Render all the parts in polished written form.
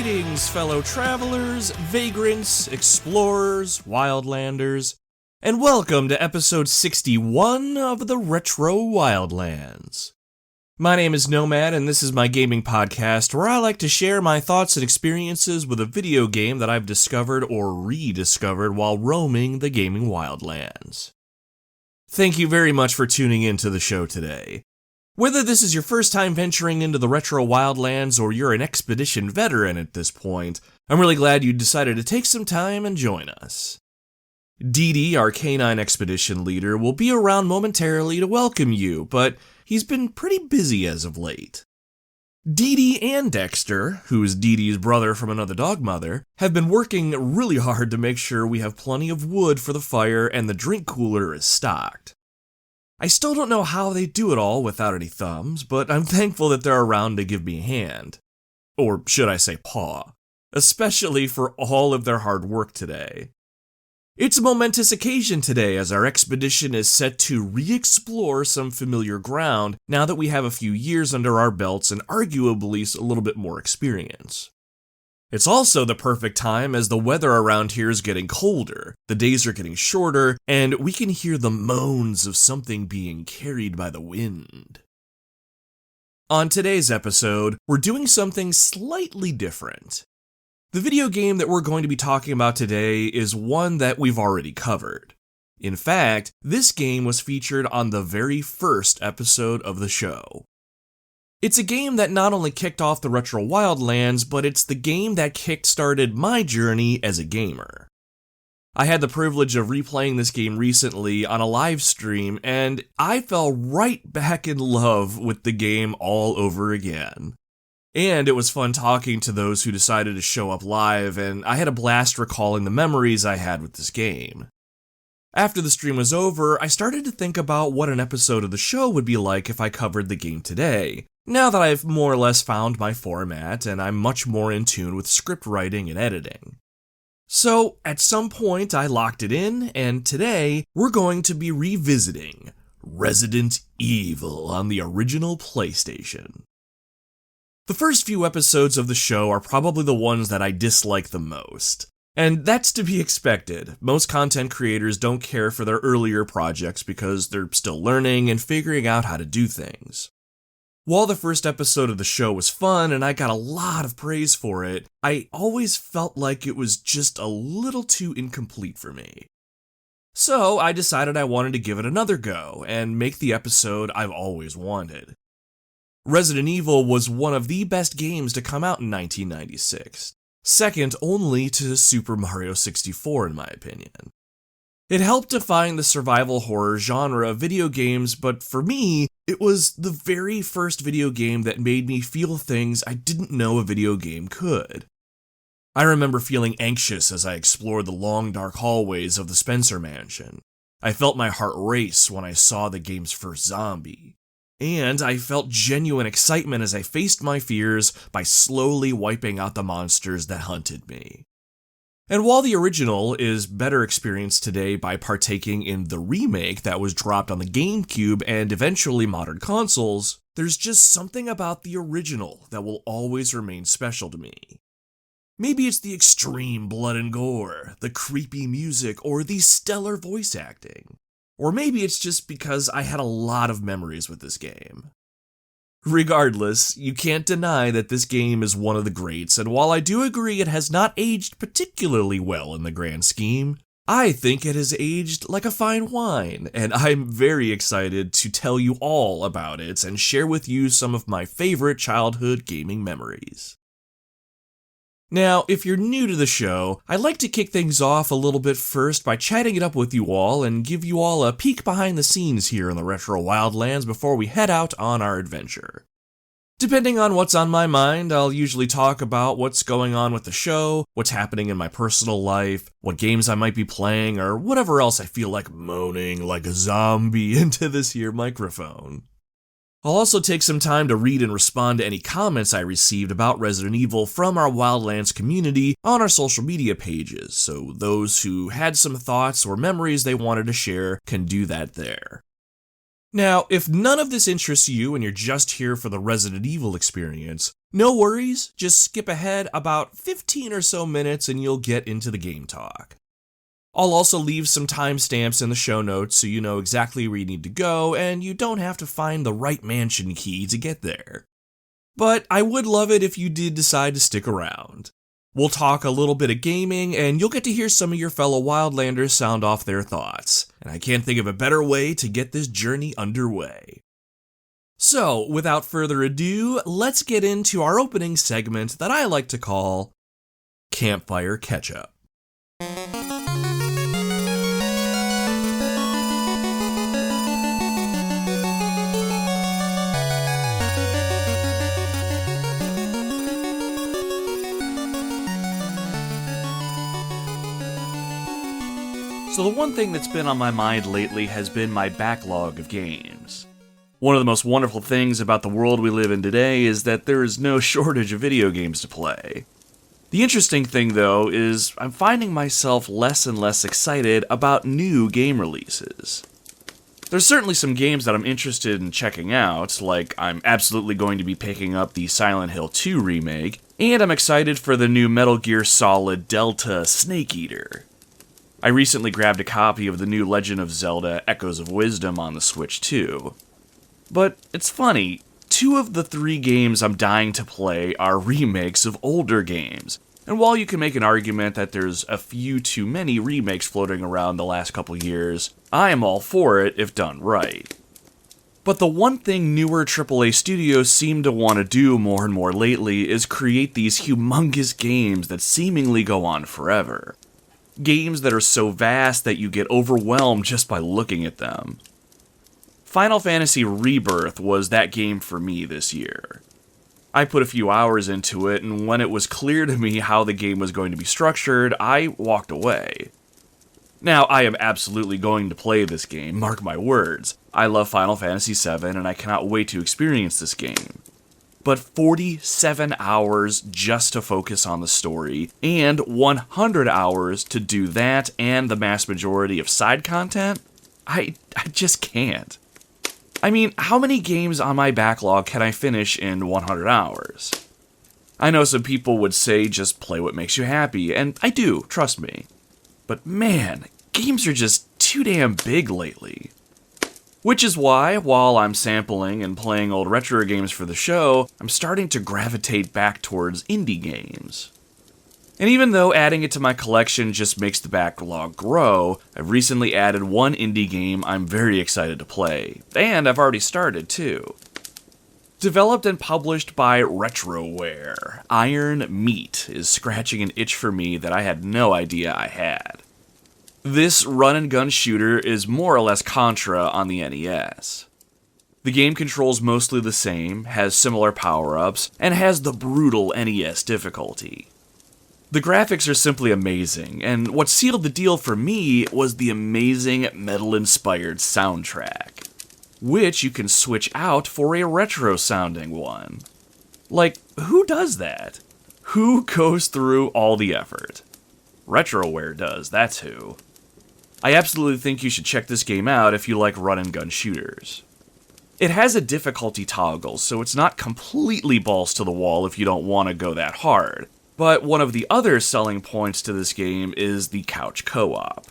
Greetings, fellow travelers, vagrants, explorers, wildlanders, and welcome to episode 61 of the Retro Wildlands. My name is Nomad, and this is my gaming podcast where I like to share my thoughts and experiences with a video game that I've discovered or rediscovered while roaming the gaming wildlands. Thank you very much for tuning in to the show today. Whether this is your first time venturing into the Retro Wildlands or you're an expedition veteran at this point, I'm really glad you decided to take some time and join us. Dee Dee, our canine expedition leader, will be around momentarily to welcome you, but he's been pretty busy as of late. Dee Dee and Dexter, who is Dee Dee's brother from another dog mother, have been working really hard to make sure we have plenty of wood for the fire and the drink cooler is stocked. I still don't know how they do it all without any thumbs, but I'm thankful that they're around to give me a hand. Or should I say paw, especially for all of their hard work today. It's a momentous occasion today as our expedition is set to re-explore some familiar ground now that we have a few years under our belts and arguably a little bit more experience. It's also the perfect time as the weather around here is getting colder, the days are getting shorter, and we can hear the moans of something being carried by the wind. On today's episode, we're doing something slightly different. The video game that we're going to be talking about today is one that we've already covered. In fact, this game was featured on the very first episode of the show. It's a game that not only kicked off the Retro Wildlands, but it's the game that kick-started my journey as a gamer. I had the privilege of replaying this game recently on a live stream, and I fell right back in love with the game all over again. And it was fun talking to those who decided to show up live, and I had a blast recalling the memories I had with this game. After the stream was over, I started to think about what an episode of the show would be like if I covered the game today, now that I've more or less found my format and I'm much more in tune with script writing and editing. So, at some point I locked it in, and today we're going to be revisiting Resident Evil on the original PlayStation. The first few episodes of the show are probably the ones that I dislike the most. And that's to be expected. Most content creators don't care for their earlier projects because they're still learning and figuring out how to do things. While the first episode of the show was fun and I got a lot of praise for it, I always felt like it was just a little too incomplete for me. So I decided I wanted to give it another go and make the episode I've always wanted. Resident Evil was one of the best games to come out in 1996. Second only to Super Mario 64 in my opinion. It helped define the survival horror genre of video games, but for me, it was the very first video game that made me feel things I didn't know a video game could. I remember feeling anxious as I explored the long dark hallways of the Spencer Mansion. I felt my heart race when I saw the game's first zombie. And I felt genuine excitement as I faced my fears by slowly wiping out the monsters that hunted me. And while the original is better experienced today by partaking in the remake that was dropped on the GameCube and eventually modern consoles, there's just something about the original that will always remain special to me. Maybe it's the extreme blood and gore, the creepy music, or the stellar voice acting. Or maybe it's just because I had a lot of memories with this game. Regardless, you can't deny that this game is one of the greats, and while I do agree it has not aged particularly well in the grand scheme, I think it has aged like a fine wine, and I'm very excited to tell you all about it and share with you some of my favorite childhood gaming memories. Now, if you're new to the show, I'd like to kick things off a little bit first by chatting it up with you all and give you all a peek behind the scenes here in the Retro Wildlands before we head out on our adventure. Depending on what's on my mind, I'll usually talk about what's going on with the show, what's happening in my personal life, what games I might be playing, or whatever else I feel like moaning like a zombie into this here microphone. I'll also take some time to read and respond to any comments I received about Resident Evil from our Wildlands community on our social media pages, so those who had some thoughts or memories they wanted to share can do that there. Now, if none of this interests you and you're just here for the Resident Evil experience, No worries, just skip ahead about 15 or so minutes and you'll get into the game talk. I'll also leave some timestamps in the show notes so you know exactly where you need to go and you don't have to find the right mansion key to get there. But I would love it if you did decide to stick around. We'll talk a little bit of gaming and you'll get to hear some of your fellow Wildlanders sound off their thoughts, and I can't think of a better way to get this journey underway. So, without further ado, let's get into our opening segment that I like to call Campfire Catch-up. So the one thing that's been on my mind lately has been my backlog of games. One of the most wonderful things about the world we live in today is that there is no shortage of video games to play. The interesting thing, though, is I'm finding myself less and less excited about new game releases. There's certainly some games that I'm interested in checking out, like I'm absolutely going to be picking up the Silent Hill 2 remake, and I'm excited for the new Metal Gear Solid Delta Snake Eater. I recently grabbed a copy of the new Legend of Zelda Echoes of Wisdom on the Switch too. But it's funny, 2 of the 3 games I'm dying to play are remakes of older games, and while you can make an argument that there's a few too many remakes floating around the last couple years, I am all for it if done right. But the one thing newer AAA studios seem to want to do more and more lately is create these humongous games that seemingly go on forever. Games that are so vast that you get overwhelmed just by looking at them. Final Fantasy Rebirth was that game for me this year. I put a few hours into it, and when it was clear to me how the game was going to be structured, I walked away. Now, I am absolutely going to play this game, mark my words. I love Final Fantasy VII, and I cannot wait to experience this game. But 47 hours just to focus on the story, and 100 hours to do that and the mass majority of side content? I just can't. I mean, how many games on my backlog can I finish in 100 hours? I know some people would say just play what makes you happy, and I do, trust me. But man, games are just too damn big lately. Which is why, while I'm sampling and playing old retro games for the show, I'm starting to gravitate back towards indie games. And even though adding it to my collection just makes the backlog grow, I've recently added one indie game I'm very excited to play, and I've already started too. Developed and published by Retroware, Iron Meat is scratching an itch for me that I had no idea I had. This run-and-gun shooter is more or less Contra on the NES. The game controls mostly the same, has similar power-ups, and has the brutal NES difficulty. The graphics are simply amazing, and what sealed the deal for me was the amazing metal-inspired soundtrack, which you can switch out for a retro-sounding one. Like, who does that? Who goes through all the effort? Retroware does, that's who. I absolutely think you should check this game out if you like run-and-gun shooters. It has a difficulty toggle, so it's not completely balls to the wall if you don't want to go that hard, but one of the other selling points to this game is the couch co-op.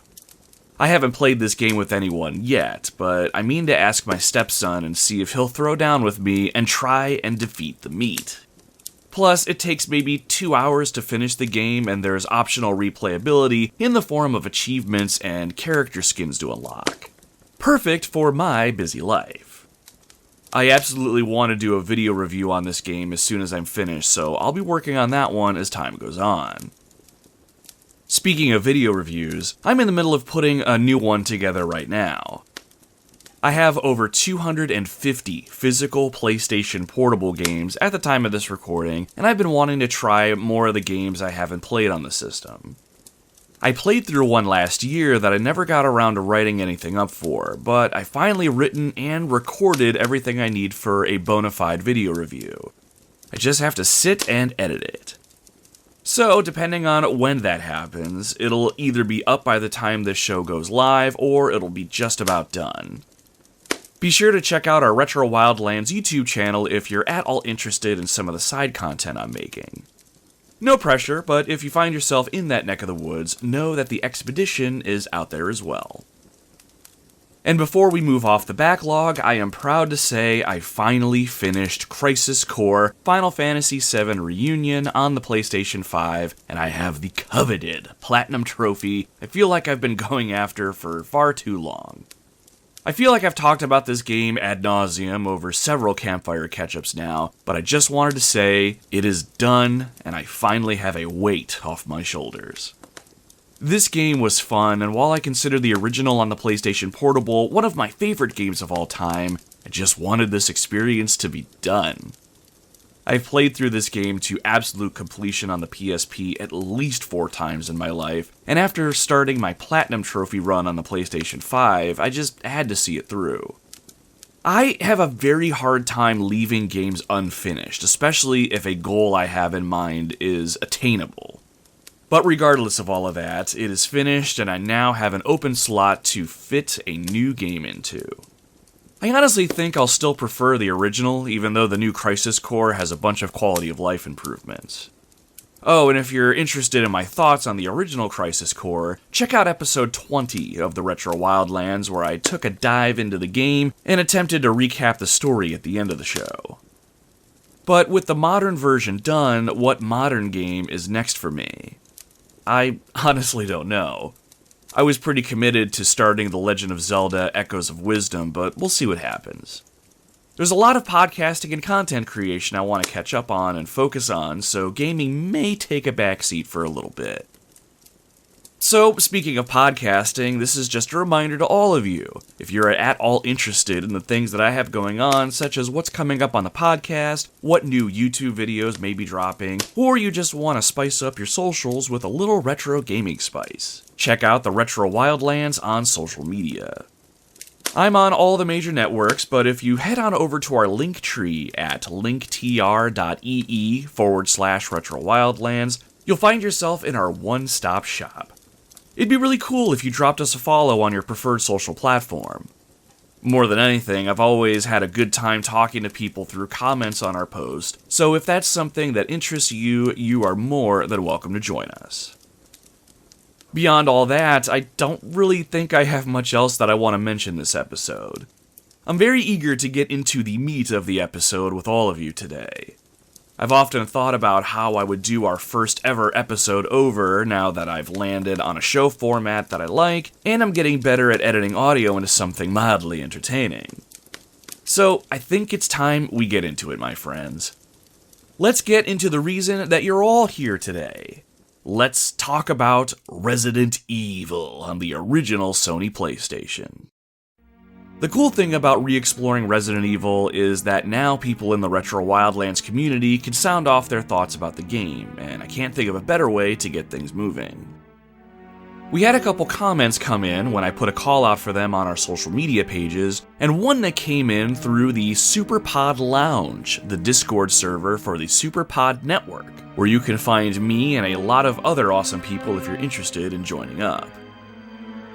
I haven't played this game with anyone yet, but I mean to ask my stepson and see if he'll throw down with me and try and defeat the meat. Plus, it takes maybe 2 hours to finish the game, and there's optional replayability in the form of achievements and character skins to unlock. Perfect for my busy life. I absolutely want to do a video review on this game as soon as I'm finished, so I'll be working on that one as time goes on. Speaking of video reviews, I'm in the middle of putting a new one together right now. I have over 250 physical PlayStation portable games at the time of this recording, and I've been wanting to try more of the games I haven't played on the system. I played through one last year that I never got around to writing anything up for, but I finally written and recorded everything I need for a bona fide video review. I just have to sit and edit it. So, depending on when that happens, it'll either be up by the time this show goes live, or it'll be just about done. Be sure to check out our Retro Wildlands YouTube channel if you're at all interested in some of the side content I'm making. No pressure, but if you find yourself in that neck of the woods, know that the expedition is out there as well. And before we move off the backlog, I am proud to say I finally finished Crisis Core Final Fantasy VII Reunion on the PlayStation 5, and I have the coveted Platinum Trophy I feel like I've been going after for far too long. I feel like I've talked about this game ad nauseum over several Campfire Catch-ups now, but I just wanted to say it is done, and I finally have a weight off my shoulders. This game was fun, and while I consider the original on the PlayStation Portable one of my favorite games of all time, I just wanted this experience to be done. I've played through this game to absolute completion on the PSP at least 4 times in my life, and after starting my Platinum Trophy run on the PlayStation 5, I just had to see it through. I have a very hard time leaving games unfinished, especially if a goal I have in mind is attainable. But regardless of all of that, it is finished and I now have an open slot to fit a new game into. I honestly think I'll still prefer the original, even though the new Crisis Core has a bunch of quality of life improvements. Oh, and if you're interested in my thoughts on the original Crisis Core, check out episode 20 of the Retro Wildlands where I took a dive into the game and attempted to recap the story at the end of the show. But with the modern version done, what modern game is next for me? I honestly don't know. I was pretty committed to starting The Legend of Zelda Echoes of Wisdom, but we'll see what happens. There's a lot of podcasting and content creation I want to catch up on and focus on, so gaming may take a backseat for a little bit. So, speaking of podcasting, this is just a reminder to all of you. If you're at all interested in the things that I have going on, such as what's coming up on the podcast, what new YouTube videos may be dropping, or you just want to spice up your socials with a little retro gaming spice, check out the Retro Wildlands on social media. I'm on all the major networks, but if you head on over to our link tree at linktr.ee/retrowildlands, you'll find yourself in our one-stop shop. It'd be really cool if you dropped us a follow on your preferred social platform. More than anything, I've always had a good time talking to people through comments on our post, so if that's something that interests you, you are more than welcome to join us. Beyond all that, I don't really think I have much else that I want to mention this episode. I'm very eager to get into the meat of the episode with all of you today. I've often thought about how I would do our first ever episode over now that I've landed on a show format that I like, and I'm getting better at editing audio into something mildly entertaining. So, I think it's time we get into it, my friends. Let's get into the reason that you're all here today. Let's talk about Resident Evil on the original Sony Playstation. The cool thing about re-exploring Resident Evil is that now people in the Retro Wildlands community can sound off their thoughts about the game, and I can't think of a better way to get things moving. We had a couple comments come in when I put a call out for them on our social media pages, and one that came in through the SuperPod Lounge, the Discord server for the SuperPod network, where you can find me and a lot of other awesome people if you're interested in joining up.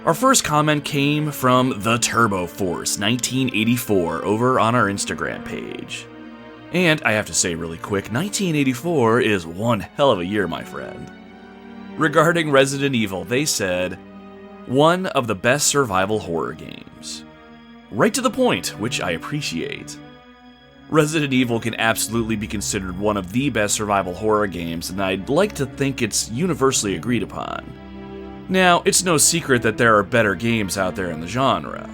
Our first comment came from the Turbo Force 1984 over on our Instagram page. And I have to say really quick, 1984 is one hell of a year, my friend. Regarding Resident Evil, they said, one of the best survival horror games. Right to the point, which I appreciate. Resident Evil can absolutely be considered one of the best survival horror games, and I'd like to think it's universally agreed upon. Now, it's no secret that there are better games out there in the genre.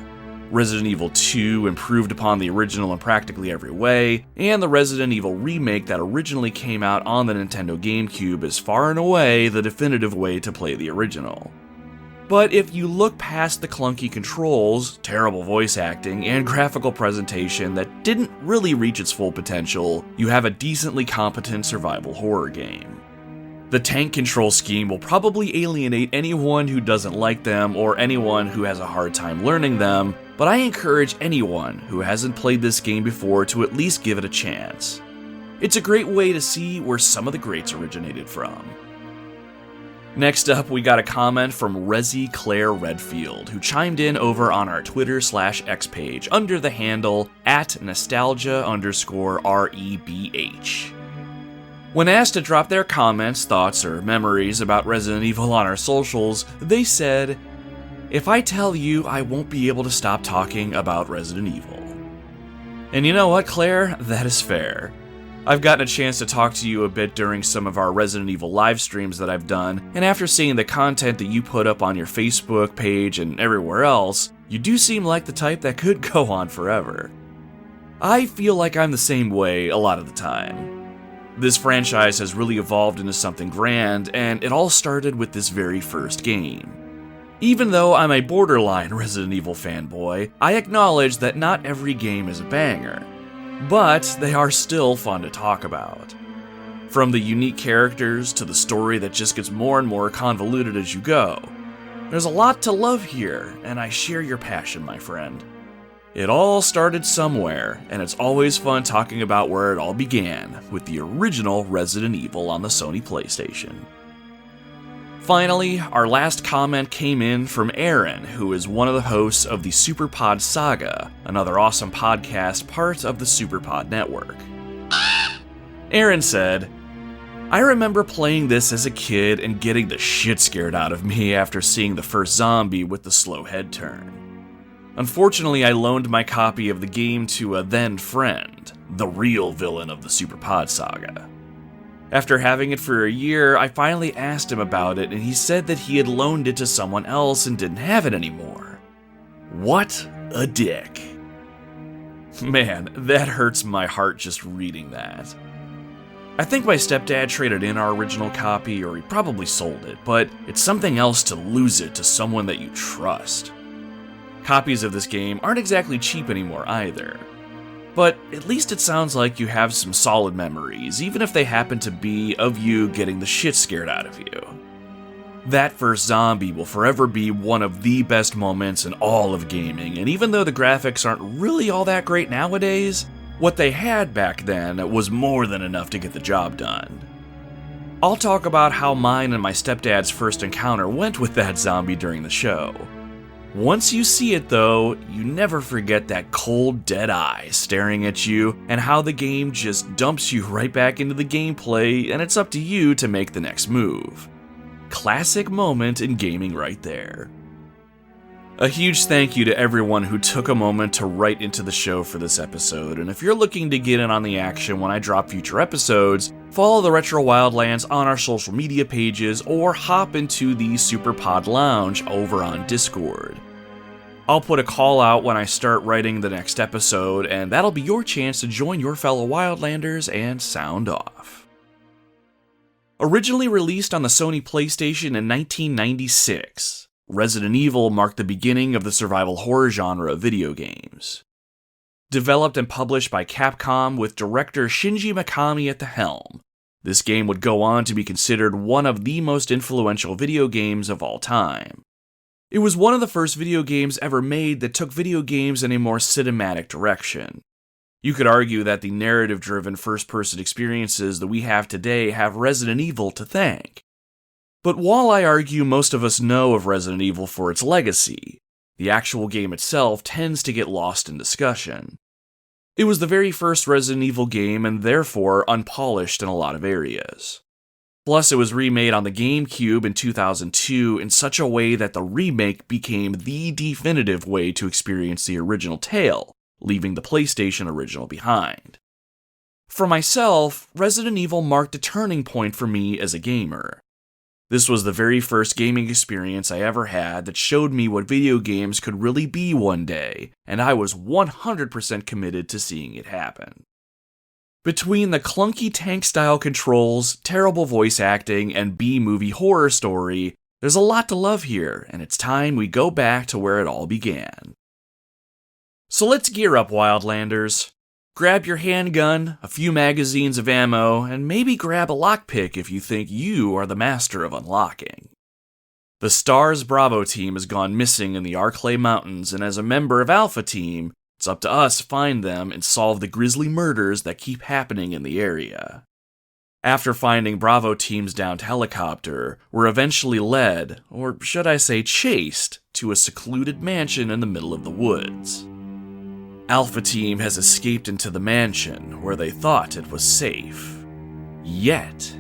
Resident Evil 2 improved upon the original in practically every way, and the Resident Evil remake that originally came out on the Nintendo GameCube is far and away the definitive way to play the original. But if you look past the clunky controls, terrible voice acting, and graphical presentation that didn't really reach its full potential, you have a decently competent survival horror game. The tank control scheme will probably alienate anyone who doesn't like them or anyone who has a hard time learning them, but I encourage anyone who hasn't played this game before to at least give it a chance. It's a great way to see where some of the greats originated from. Next up, we got a comment from Resi Claire Redfield, who chimed in over on our Twitter/X page under the handle @nostalgia_REBH. When asked to drop their comments, thoughts, or memories about Resident Evil on our socials, they said, "If I tell you, I won't be able to stop talking about Resident Evil." And you know what, Claire? That is fair. I've gotten a chance to talk to you a bit during some of our Resident Evil live streams that I've done, and after seeing the content that you put up on your Facebook page and everywhere else, you do seem like the type that could go on forever. I feel like I'm the same way a lot of the time. This franchise has really evolved into something grand, and it all started with this very first game. Even though I'm a borderline Resident Evil fanboy, I acknowledge that not every game is a banger. But they are still fun to talk about. From the unique characters to the story that just gets more and more convoluted as you go. There's a lot to love here, and I share your passion, my friend. It all started somewhere, and it's always fun talking about where it all began, with the original Resident Evil on the Sony Playstation. Finally, our last comment came in from Aaron, who is one of the hosts of the Superpod Saga, another awesome podcast part of the Superpod network. Aaron said, "I remember playing this as a kid and getting the shit scared out of me after seeing the first zombie with the slow head turn. Unfortunately, I loaned my copy of the game to a then friend, the real villain of the Superpod Saga. After having it for a year, I finally asked him about it, and he said that he had loaned it to someone else and didn't have it anymore. What a dick." Man, that hurts my heart just reading that. I think my stepdad traded in our original copy, or he probably sold it, but it's something else to lose it to someone that you trust. Copies of this game aren't exactly cheap anymore either. But at least it sounds like you have some solid memories, even if they happen to be of you getting the shit scared out of you. That first zombie will forever be one of the best moments in all of gaming, and even though the graphics aren't really all that great nowadays, what they had back then was more than enough to get the job done. I'll talk about how mine and my stepdad's first encounter went with that zombie during the show. Once you see it though, you never forget that cold, dead eye staring at you, and how the game just dumps you right back into the gameplay, and it's up to you to make the next move. Classic moment in gaming right there. A huge thank you to everyone who took a moment to write into the show for this episode, and if you're looking to get in on the action when I drop future episodes, follow the Retro Wildlands on our social media pages or hop into the Superpod Lounge over on Discord. I'll put a call out when I start writing the next episode, and that'll be your chance to join your fellow Wildlanders and sound off. Originally released on the Sony Playstation in 1996, Resident Evil marked the beginning of the survival horror genre of video games. Developed and published by Capcom with director Shinji Mikami at the helm, this game would go on to be considered one of the most influential video games of all time. It was one of the first video games ever made that took video games in a more cinematic direction. You could argue that the narrative-driven first-person experiences that we have today have Resident Evil to thank. But while I argue most of us know of Resident Evil for its legacy, the actual game itself tends to get lost in discussion. It was the very first Resident Evil game and therefore unpolished in a lot of areas. Plus, it was remade on the GameCube in 2002 in such a way that the remake became the definitive way to experience the original tale, leaving the PlayStation original behind. For myself, Resident Evil marked a turning point for me as a gamer. This was the very first gaming experience I ever had that showed me what video games could really be one day, and I was 100% committed to seeing it happen. Between the clunky tank-style controls, terrible voice acting, and B-movie horror story, there's a lot to love here, and it's time we go back to where it all began. So let's gear up, Wildlanders. Grab your handgun, a few magazines of ammo, and maybe grab a lockpick if you think you are the master of unlocking. The STARS Bravo team has gone missing in the Arclay Mountains, and as a member of Alpha Team, it's up to us to find them and solve the grisly murders that keep happening in the area. After finding Bravo team's downed helicopter, we're eventually led, or should I say chased, to a secluded mansion in the middle of the woods. Alpha team has escaped into the mansion, where they thought it was safe. Yet...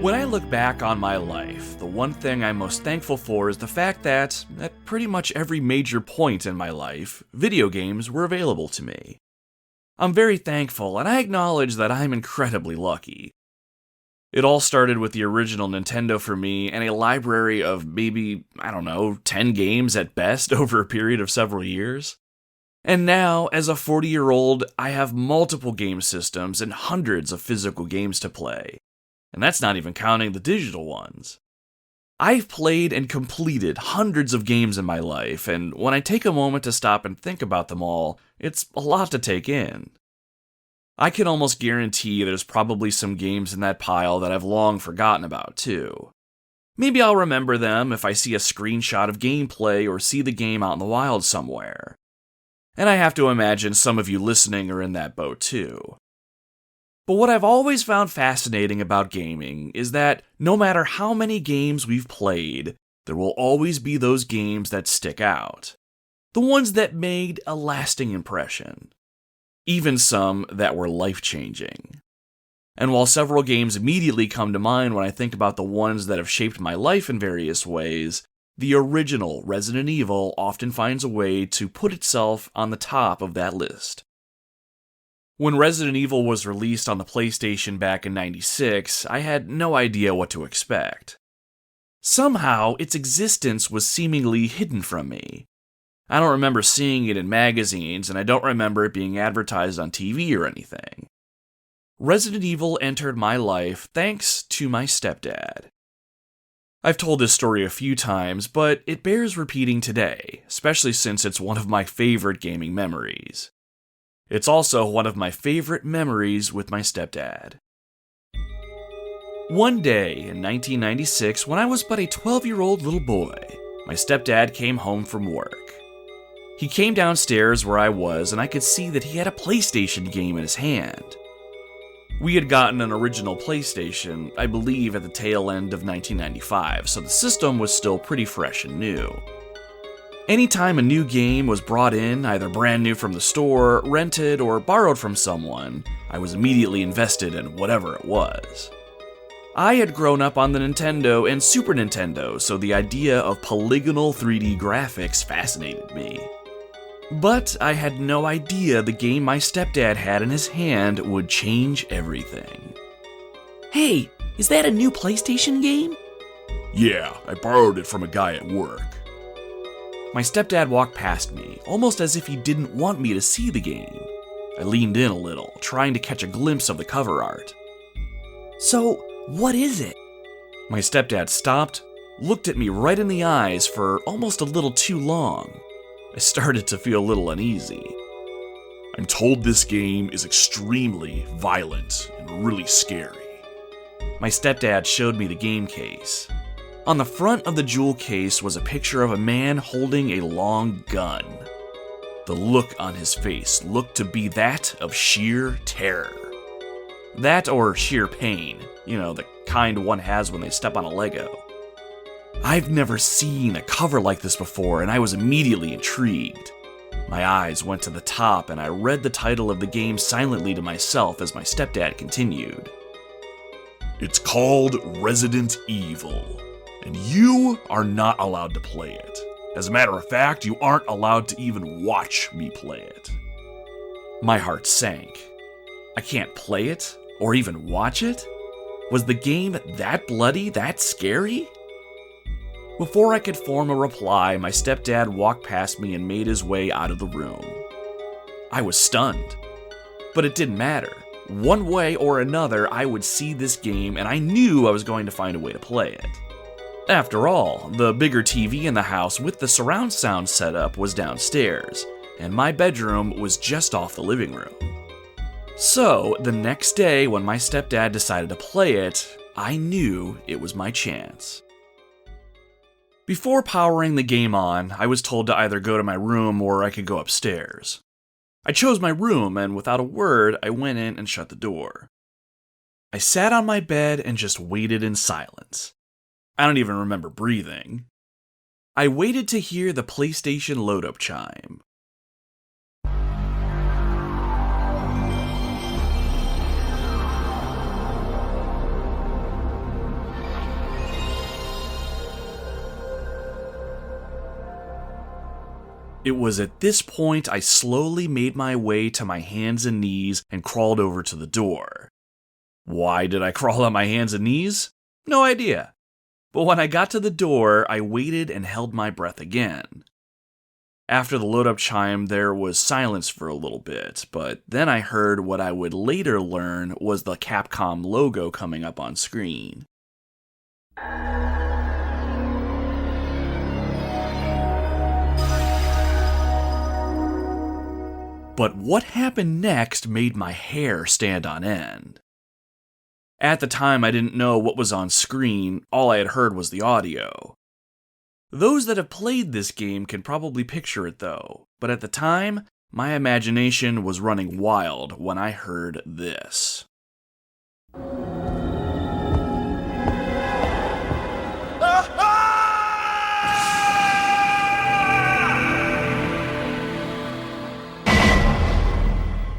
When I look back on my life, the one thing I'm most thankful for is the fact that, at pretty much every major point in my life, video games were available to me. I'm very thankful, and I acknowledge that I'm incredibly lucky. It all started with the original Nintendo for me and a library of maybe, 10 games at best over a period of several years. And now, as a 40-year-old, I have multiple game systems and hundreds of physical games to play. And that's not even counting the digital ones. I've played and completed hundreds of games in my life, and when I take a moment to stop and think about them all, it's a lot to take in. I can almost guarantee there's probably some games in that pile that I've long forgotten about, too. Maybe I'll remember them if I see a screenshot of gameplay or see the game out in the wild somewhere. And I have to imagine some of you listening are in that boat, too. But what I've always found fascinating about gaming is that no matter how many games we've played, there will always be those games that stick out. The ones that made a lasting impression. Even some that were life-changing. And while several games immediately come to mind when I think about the ones that have shaped my life in various ways, the original Resident Evil often finds a way to put itself on the top of that list. When Resident Evil was released on the PlayStation back in '96, I had no idea what to expect. Somehow, its existence was seemingly hidden from me. I don't remember seeing it in magazines, and I don't remember it being advertised on TV or anything. Resident Evil entered my life thanks to my stepdad. I've told this story a few times, but it bears repeating today, especially since it's one of my favorite gaming memories. It's also one of my favorite memories with my stepdad. One day in 1996, when I was but a 12-year-old little boy, my stepdad came home from work. He came downstairs where I was, and I could see that he had a PlayStation game in his hand. We had gotten an original PlayStation, I believe at the tail end of 1995, so the system was still pretty fresh and new. Anytime a new game was brought in, either brand new from the store, rented, or borrowed from someone, I was immediately invested in whatever it was. I had grown up on the Nintendo and Super Nintendo, so the idea of polygonal 3D graphics fascinated me. But I had no idea the game my stepdad had in his hand would change everything. Hey, is that a new PlayStation game? Yeah, I borrowed it from a guy at work. My stepdad walked past me, almost as if he didn't want me to see the game. I leaned in a little, trying to catch a glimpse of the cover art. So, what is it? My stepdad stopped, looked at me right in the eyes for almost a little too long. I started to feel a little uneasy. I'm told this game is extremely violent and really scary. My stepdad showed me the game case. On the front of the jewel case was a picture of a man holding a long gun. The look on his face looked to be that of sheer terror. That or sheer pain, the kind one has when they step on a Lego. I've never seen a cover like this before, and I was immediately intrigued. My eyes went to the top, and I read the title of the game silently to myself as my stepdad continued. It's called Resident Evil, and you are not allowed to play it. As a matter of fact, you aren't allowed to even watch me play it. My heart sank. I can't play it? Or even watch it? Was the game that bloody, that scary? Before I could form a reply, my stepdad walked past me and made his way out of the room. I was stunned. But it didn't matter. One way or another, I would see this game, and I knew I was going to find a way to play it. After all, the bigger TV in the house with the surround sound setup was downstairs, and my bedroom was just off the living room. So, the next day when my stepdad decided to play it, I knew it was my chance. Before powering the game on, I was told to either go to my room or I could go upstairs. I chose my room, and without a word, I went in and shut the door. I sat on my bed and just waited in silence. I don't even remember breathing. I waited to hear the PlayStation load-up chime. It was at this point I slowly made my way to my hands and knees and crawled over to the door. Why did I crawl on my hands and knees? No idea. But when I got to the door, I waited and held my breath again. After the load-up chime, there was silence for a little bit, but then I heard what I would later learn was the Capcom logo coming up on screen. But what happened next made my hair stand on end. At the time, I didn't know what was on screen, all I had heard was the audio. Those that have played this game can probably picture it though, but at the time, my imagination was running wild when I heard this.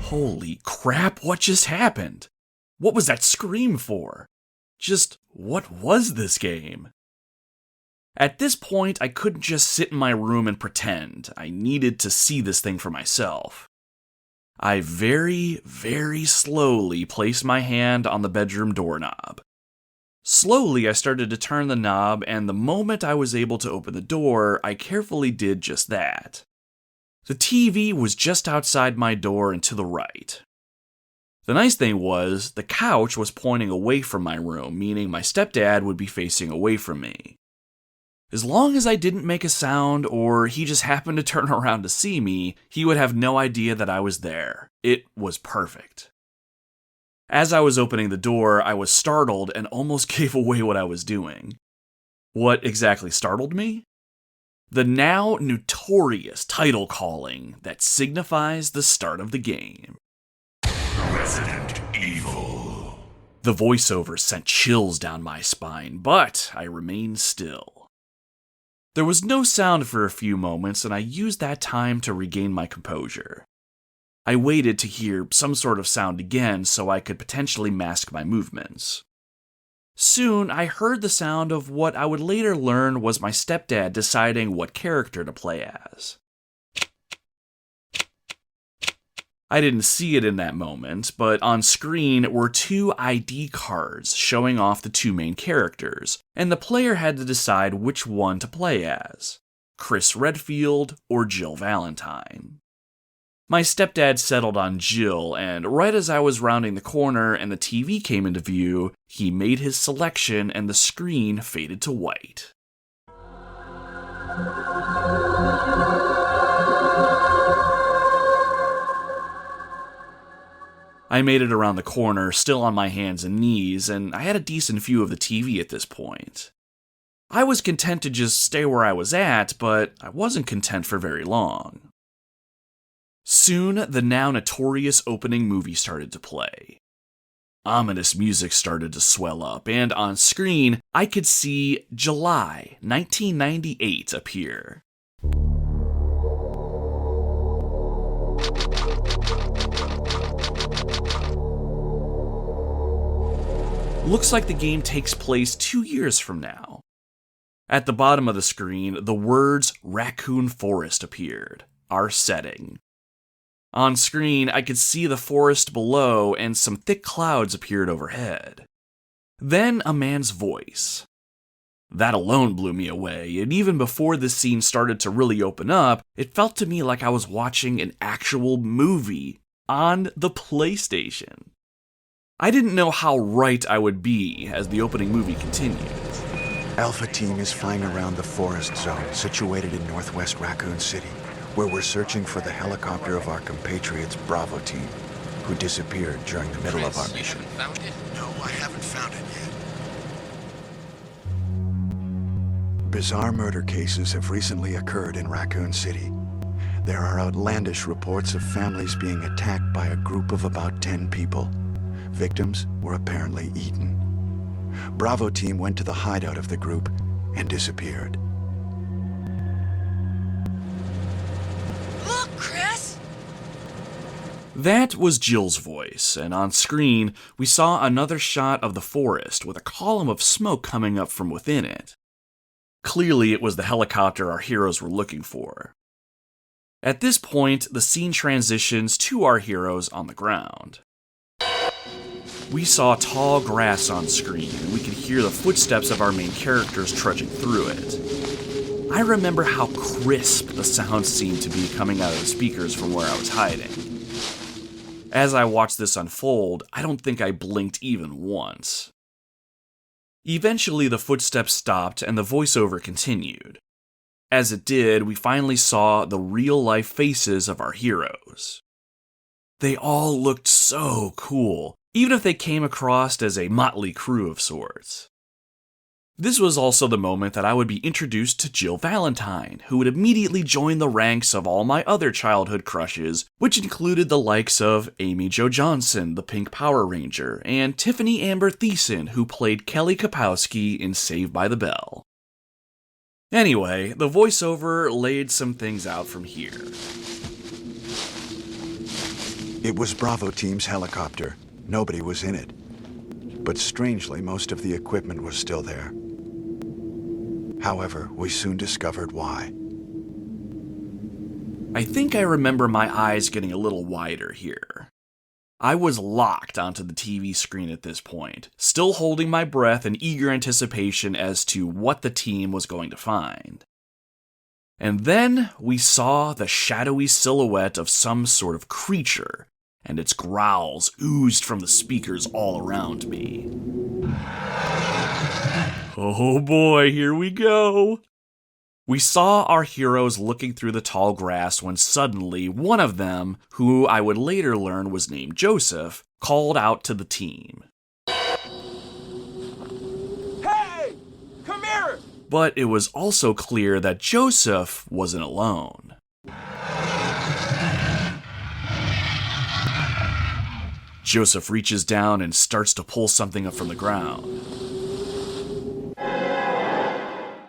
Holy crap, what just happened? What was that scream for? Just, what was this game? At this point, I couldn't just sit in my room and pretend. I needed to see this thing for myself. I very, very slowly placed my hand on the bedroom doorknob. Slowly, I started to turn the knob, and the moment I was able to open the door, I carefully did just that. The TV was just outside my door and to the right. The nice thing was, the couch was pointing away from my room, meaning my stepdad would be facing away from me. As long as I didn't make a sound, or he just happened to turn around to see me, he would have no idea that I was there. It was perfect. As I was opening the door, I was startled and almost gave away what I was doing. What exactly startled me? The now notorious title calling that signifies the start of the game. Resident Evil. The voiceover sent chills down my spine, but I remained still. There was no sound for a few moments, and I used that time to regain my composure. I waited to hear some sort of sound again so I could potentially mask my movements. Soon, I heard the sound of what I would later learn was my stepdad deciding what character to play as. I didn't see it in that moment, but on screen were two ID cards showing off the two main characters, and the player had to decide which one to play as, Chris Redfield or Jill Valentine. My stepdad settled on Jill, and right as I was rounding the corner and the TV came into view, he made his selection and the screen faded to white. I made it around the corner, still on my hands and knees, and I had a decent view of the TV at this point. I was content to just stay where I was at, but I wasn't content for very long. Soon, the now notorious opening movie started to play. Ominous music started to swell up, and on screen, I could see July 1998 appear. Looks like the game takes place 2 years from now. At the bottom of the screen, the words Raccoon Forest appeared, our setting. On screen, I could see the forest below and some thick clouds appeared overhead. Then a man's voice. That alone blew me away, and even before this scene started to really open up, it felt to me like I was watching an actual movie on the PlayStation. I didn't know how right I would be as the opening movie continued. Alpha Team is flying around the forest zone situated in northwest Raccoon City, where we're searching for the helicopter of our compatriots Bravo Team, who disappeared during the middle of our mission. You haven't found it? No, I haven't found it yet. Bizarre murder cases have recently occurred in Raccoon City. There are outlandish reports of families being attacked by a group of about 10 people. Victims were apparently eaten. Bravo Team went to the hideout of the group and disappeared. Look, Chris! That was Jill's voice, and on screen, we saw another shot of the forest with a column of smoke coming up from within it. Clearly, it was the helicopter our heroes were looking for. At this point, the scene transitions to our heroes on the ground. We saw tall grass on screen, and we could hear the footsteps of our main characters trudging through it. I remember how crisp the sound seemed to be coming out of the speakers from where I was hiding. As I watched this unfold, I don't think I blinked even once. Eventually, the footsteps stopped and the voiceover continued. As it did, we finally saw the real-life faces of our heroes. They all looked so cool, even if they came across as a motley crew of sorts. This was also the moment that I would be introduced to Jill Valentine, who would immediately join the ranks of all my other childhood crushes, which included the likes of Amy Jo Johnson, the Pink Power Ranger, and Tiffany Amber Thiessen, who played Kelly Kapowski in Saved by the Bell. Anyway, the voiceover laid some things out from here. It was Bravo Team's helicopter. Nobody was in it. But strangely, most of the equipment was still there. However, we soon discovered why. I think I remember my eyes getting a little wider here. I was locked onto the TV screen at this point, still holding my breath in eager anticipation as to what the team was going to find. And then we saw the shadowy silhouette of some sort of creature, and its growls oozed from the speakers all around me. Oh boy, here we go! We saw our heroes looking through the tall grass when suddenly one of them, who I would later learn was named Joseph, called out to the team. Hey! Come here! But it was also clear that Joseph wasn't alone. Joseph reaches down and starts to pull something up from the ground.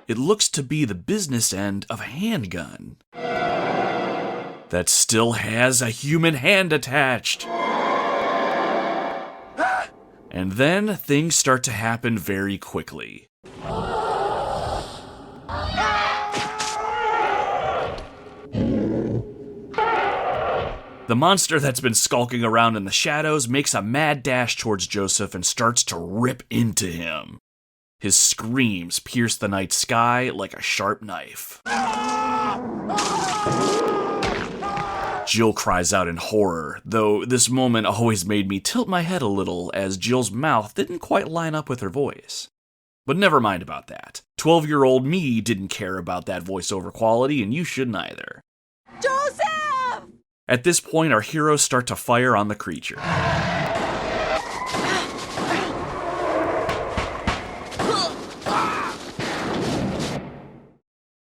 It looks to be the business end of a handgun that still has a human hand attached. And then things start to happen very quickly. The monster that's been skulking around in the shadows makes a mad dash towards Joseph and starts to rip into him. His screams pierce the night sky like a sharp knife. Jill cries out in horror, though this moment always made me tilt my head a little as Jill's mouth didn't quite line up with her voice. But never mind about that. 12-year-old me didn't care about that voiceover quality, and you shouldn't either. Joseph! At this point, our heroes start to fire on the creature.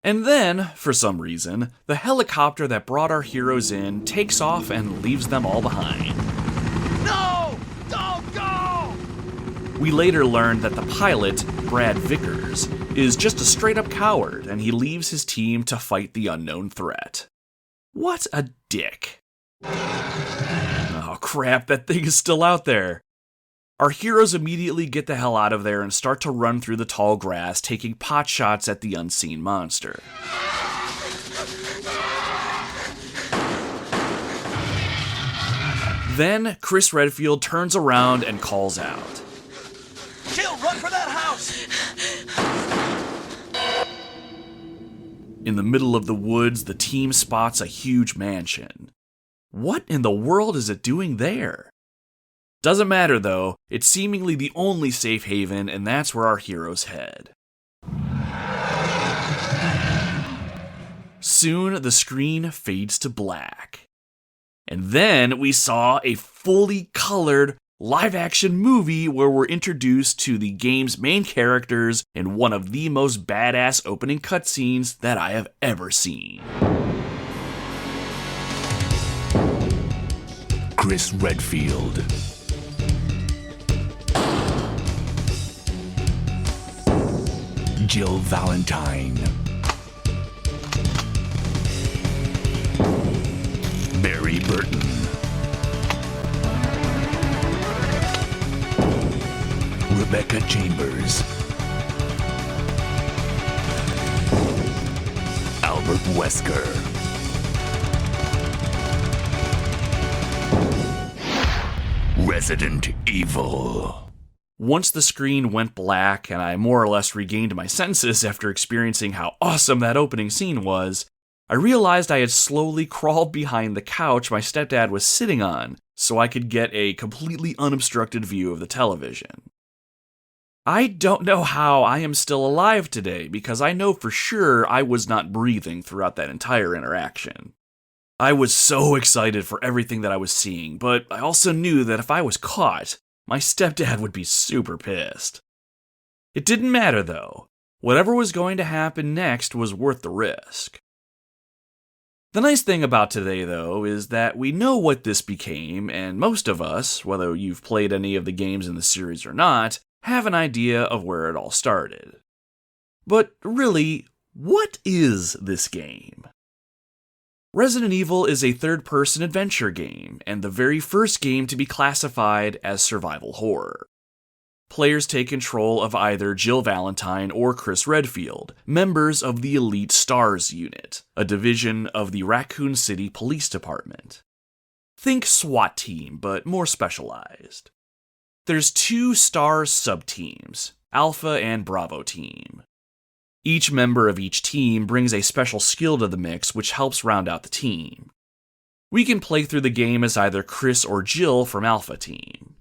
And then, for some reason, the helicopter that brought our heroes in takes off and leaves them all behind. No! Don't go! We later learned that the pilot, Brad Vickers, is just a straight-up coward, and he leaves his team to fight the unknown threat. What a dick. Oh crap, that thing is still out there. Our heroes immediately get the hell out of there and start to run through the tall grass, taking pot shots at the unseen monster. Then Chris Redfield turns around and calls out. Jill, run for that house! In the middle of the woods, the team spots a huge mansion. What in the world is it doing there? Doesn't matter though, it's seemingly the only safe haven, and that's where our heroes head. Soon, the screen fades to black. And then we saw a fully colored live-action movie where we're introduced to the game's main characters in one of the most badass opening cutscenes that I have ever seen. Chris Redfield. Jill Valentine. Barry Burton. Rebecca Chambers. Albert Wesker. Resident Evil. Once the screen went black and I more or less regained my senses after experiencing how awesome that opening scene was, I realized I had slowly crawled behind the couch my stepdad was sitting on so I could get a completely unobstructed view of the television. I don't know how I am still alive today because I know for sure I was not breathing throughout that entire interaction. I was so excited for everything that I was seeing, but I also knew that if I was caught, my stepdad would be super pissed. It didn't matter though. Whatever was going to happen next was worth the risk. The nice thing about today though is that we know what this became, and most of us, whether you've played any of the games in the series or not, have an idea of where it all started. But really, what is this game? Resident Evil is a third-person adventure game, and the very first game to be classified as survival horror. Players take control of either Jill Valentine or Chris Redfield, members of the Elite Stars Unit, a division of the Raccoon City Police Department. Think SWAT team, but more specialized. There's 2 Stars sub-teams, Alpha and Bravo team. Each member of each team brings a special skill to the mix which helps round out the team. We can play through the game as either Chris or Jill from Alpha Team.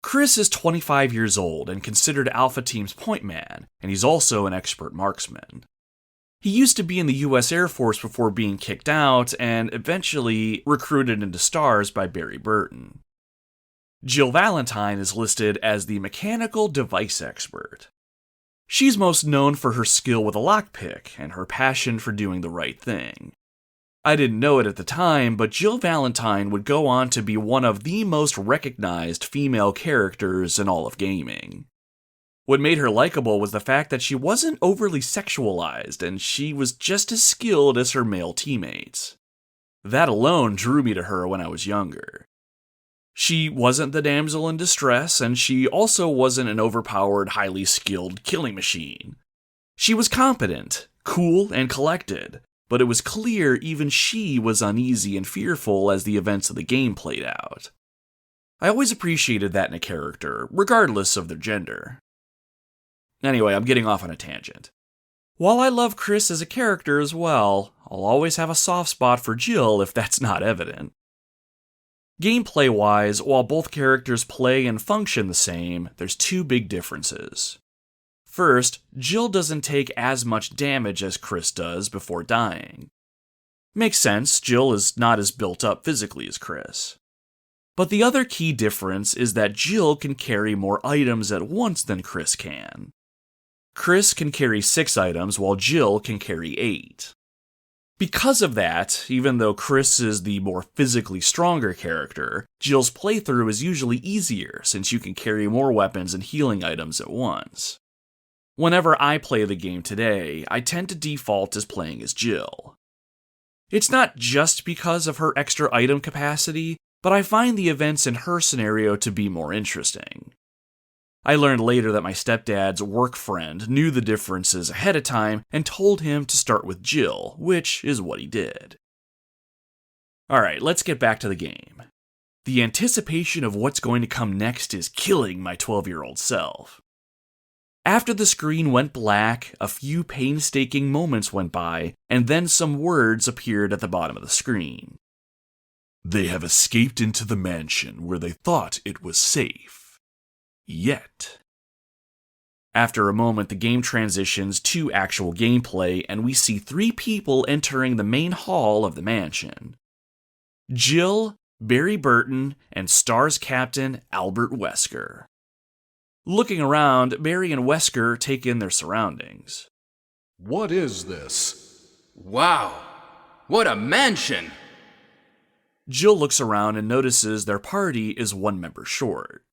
Chris is 25 years old and considered Alpha Team's point man, and he's also an expert marksman. He used to be in the US Air Force before being kicked out and eventually recruited into Stars by Barry Burton. Jill Valentine is listed as the mechanical device expert. She's most known for her skill with a lockpick and her passion for doing the right thing. I didn't know it at the time, but Jill Valentine would go on to be one of the most recognized female characters in all of gaming. What made her likable was the fact that she wasn't overly sexualized and she was just as skilled as her male teammates. That alone drew me to her when I was younger. She wasn't the damsel in distress, and she also wasn't an overpowered, highly skilled killing machine. She was competent, cool, and collected, but it was clear even she was uneasy and fearful as the events of the game played out. I always appreciated that in a character, regardless of their gender. Anyway, I'm getting off on a tangent. While I love Chris as a character as well, I'll always have a soft spot for Jill if that's not evident. Gameplay-wise, while both characters play and function the same, there's 2 big differences. First, Jill doesn't take as much damage as Chris does before dying. Makes sense, Jill is not as built up physically as Chris. But the other key difference is that Jill can carry more items at once than Chris can. Chris can carry 6 items while Jill can carry 8. Because of that, even though Chris is the more physically stronger character, Jill's playthrough is usually easier since you can carry more weapons and healing items at once. Whenever I play the game today, I tend to default as playing as Jill. It's not just because of her extra item capacity, but I find the events in her scenario to be more interesting. I learned later that my stepdad's work friend knew the differences ahead of time and told him to start with Jill, which is what he did. Alright, let's get back to the game. The anticipation of what's going to come next is killing my 12-year-old self. After the screen went black, a few painstaking moments went by, and then some words appeared at the bottom of the screen. They have escaped into the mansion where they thought it was safe. Yet. After a moment, the game transitions to actual gameplay, and we see 3 people entering the main hall of the mansion. Jill, Barry Burton, and STARS captain Albert Wesker. Looking around, Barry and Wesker take in their surroundings. What is this? Wow, what a mansion! Jill looks around and notices their party is 1 member short.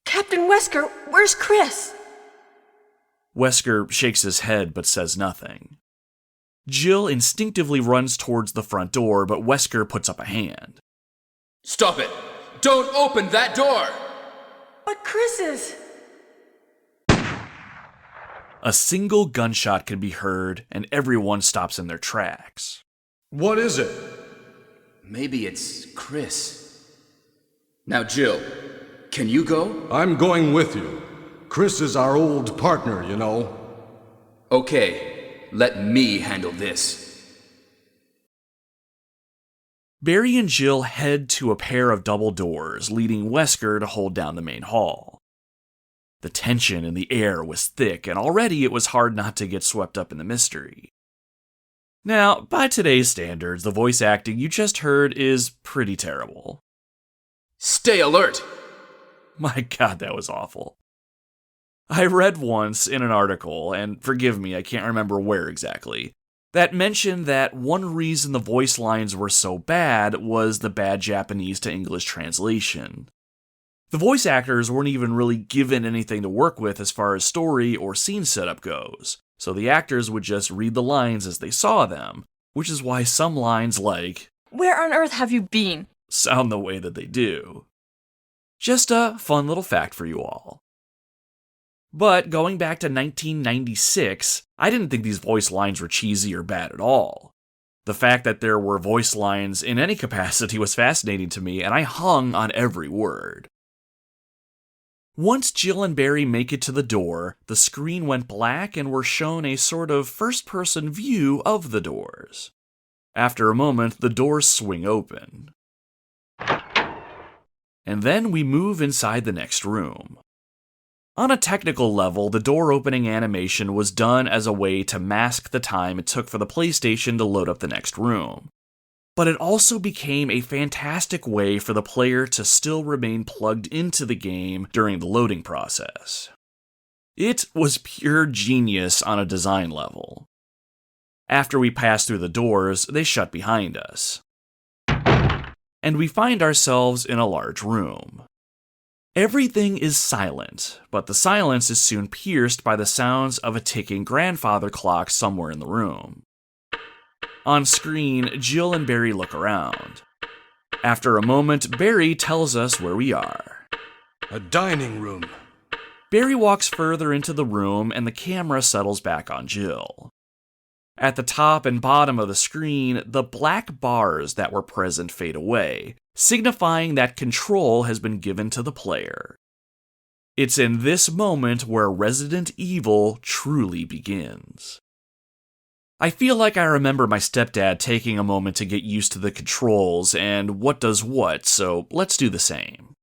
Captain Wesker, where's Chris? Wesker shakes his head but says nothing. Jill instinctively runs towards the front door, but Wesker puts up a hand. Stop it! Don't open that door! But Chris is... A single gunshot can be heard, and everyone stops in their tracks. What is it? Maybe it's Chris. Now, Jill, can you go? I'm going with you. Chris is our old partner, you know. Okay, let me handle this. Barry and Jill head to a pair of double doors, leading Wesker to hold down the main hall. The tension in the air was thick, and already it was hard not to get swept up in the mystery. Now, by today's standards, the voice acting you just heard is pretty terrible. Stay alert! My God, that was awful. I read once in an article, and forgive me, I can't remember where exactly, that mentioned that one reason the voice lines were so bad was the bad Japanese to English translation. The voice actors weren't even really given anything to work with as far as story or scene setup goes, so the actors would just read the lines as they saw them, which is why some lines like, Where on earth have you been? sound the way that they do. Just a fun little fact for you all. But going back to 1996, I didn't think these voice lines were cheesy or bad at all. The fact that there were voice lines in any capacity was fascinating to me, and I hung on every word. Once Jill and Barry make it to the door, the screen went black and we're shown a sort of first-person view of the doors. After a moment, the doors swing open. And then we move inside the next room. On a technical level, the door opening animation was done as a way to mask the time it took for the PlayStation to load up the next room. But it also became a fantastic way for the player to still remain plugged into the game during the loading process. It was pure genius on a design level. After we pass through the doors, they shut behind us. And we find ourselves in a large room. Everything is silent, but the silence is soon pierced by the sounds of a ticking grandfather clock somewhere in the room. On screen, Jill and Barry look around. After a moment, Barry tells us where we are. A dining room. Barry walks further into the room and the camera settles back on Jill. At the top and bottom of the screen, the black bars that were present fade away, signifying that control has been given to the player. It's in this moment where Resident Evil truly begins. I feel like I remember my stepdad taking a moment to get used to the controls and what does what, so let's do the same.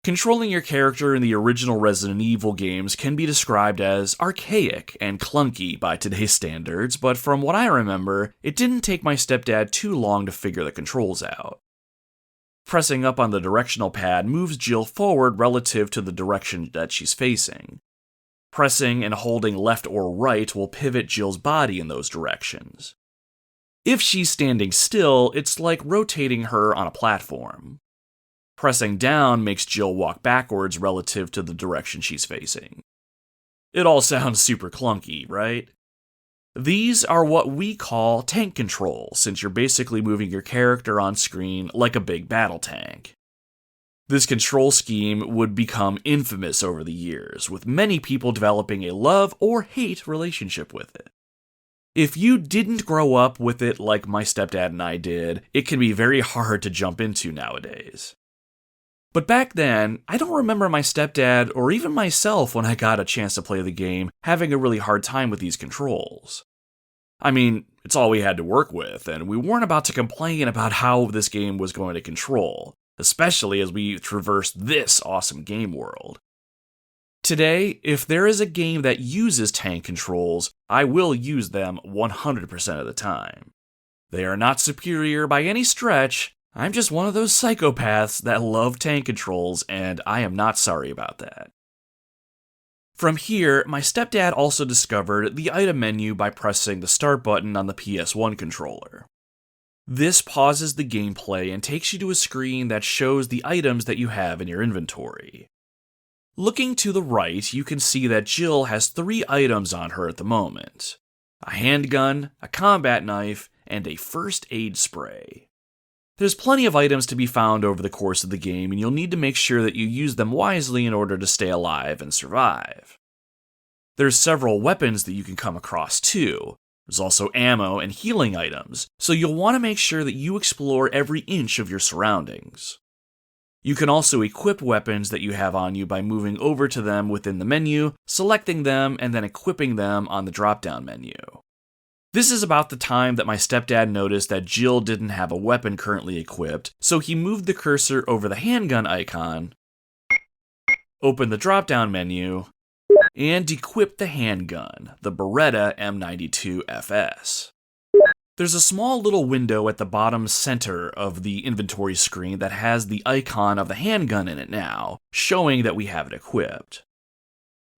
Controlling your character in the original Resident Evil games can be described as archaic and clunky by today's standards, but from what I remember, it didn't take my stepdad too long to figure the controls out. Pressing up on the directional pad moves Jill forward relative to the direction that she's facing. Pressing and holding left or right will pivot Jill's body in those directions. If she's standing still, it's like rotating her on a platform. Pressing down makes Jill walk backwards relative to the direction she's facing. It all sounds super clunky, right? These are what we call tank control, since you're basically moving your character on screen like a big battle tank. This control scheme would become infamous over the years, with many people developing a love or hate relationship with it. If you didn't grow up with it like my stepdad and I did, it can be very hard to jump into nowadays. But back then, I don't remember my stepdad or even myself when I got a chance to play the game having a really hard time with these controls. I mean, it's all we had to work with, and we weren't about to complain about how this game was going to control, especially as we traversed this awesome game world. Today, if there is a game that uses tank controls, I will use them 100% of the time. They are not superior by any stretch. I'm just one of those psychopaths that love tank controls, and I am not sorry about that. From here, my stepdad also discovered the item menu by pressing the start button on the PS1 controller. This pauses the gameplay and takes you to a screen that shows the items that you have in your inventory. Looking to the right, you can see that Jill has 3 items on her at the moment: a handgun, a combat knife, and a first aid spray. There's plenty of items to be found over the course of the game, and you'll need to make sure that you use them wisely in order to stay alive and survive. There's several weapons that you can come across too. There's also ammo and healing items, so you'll want to make sure that you explore every inch of your surroundings. You can also equip weapons that you have on you by moving over to them within the menu, selecting them, and then equipping them on the drop-down menu. This is about the time that my stepdad noticed that Jill didn't have a weapon currently equipped, so he moved the cursor over the handgun icon, opened the drop-down menu, and equipped the handgun, the Beretta M92 FS. There's a small little window at the bottom center of the inventory screen that has the icon of the handgun in it now, showing that we have it equipped.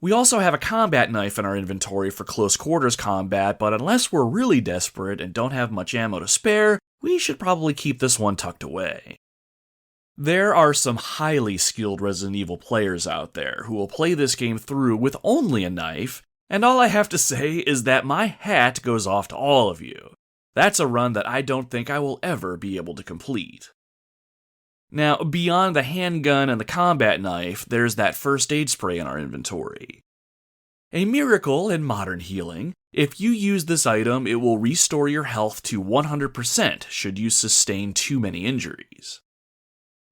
We also have a combat knife in our inventory for close quarters combat, but unless we're really desperate and don't have much ammo to spare, we should probably keep this one tucked away. There are some highly skilled Resident Evil players out there who will play this game through with only a knife, and all I have to say is that my hat goes off to all of you. That's a run that I don't think I will ever be able to complete. Now, beyond the handgun and the combat knife, there's that first aid spray in our inventory. A miracle in modern healing. If you use this item, it will restore your health to 100% should you sustain too many injuries.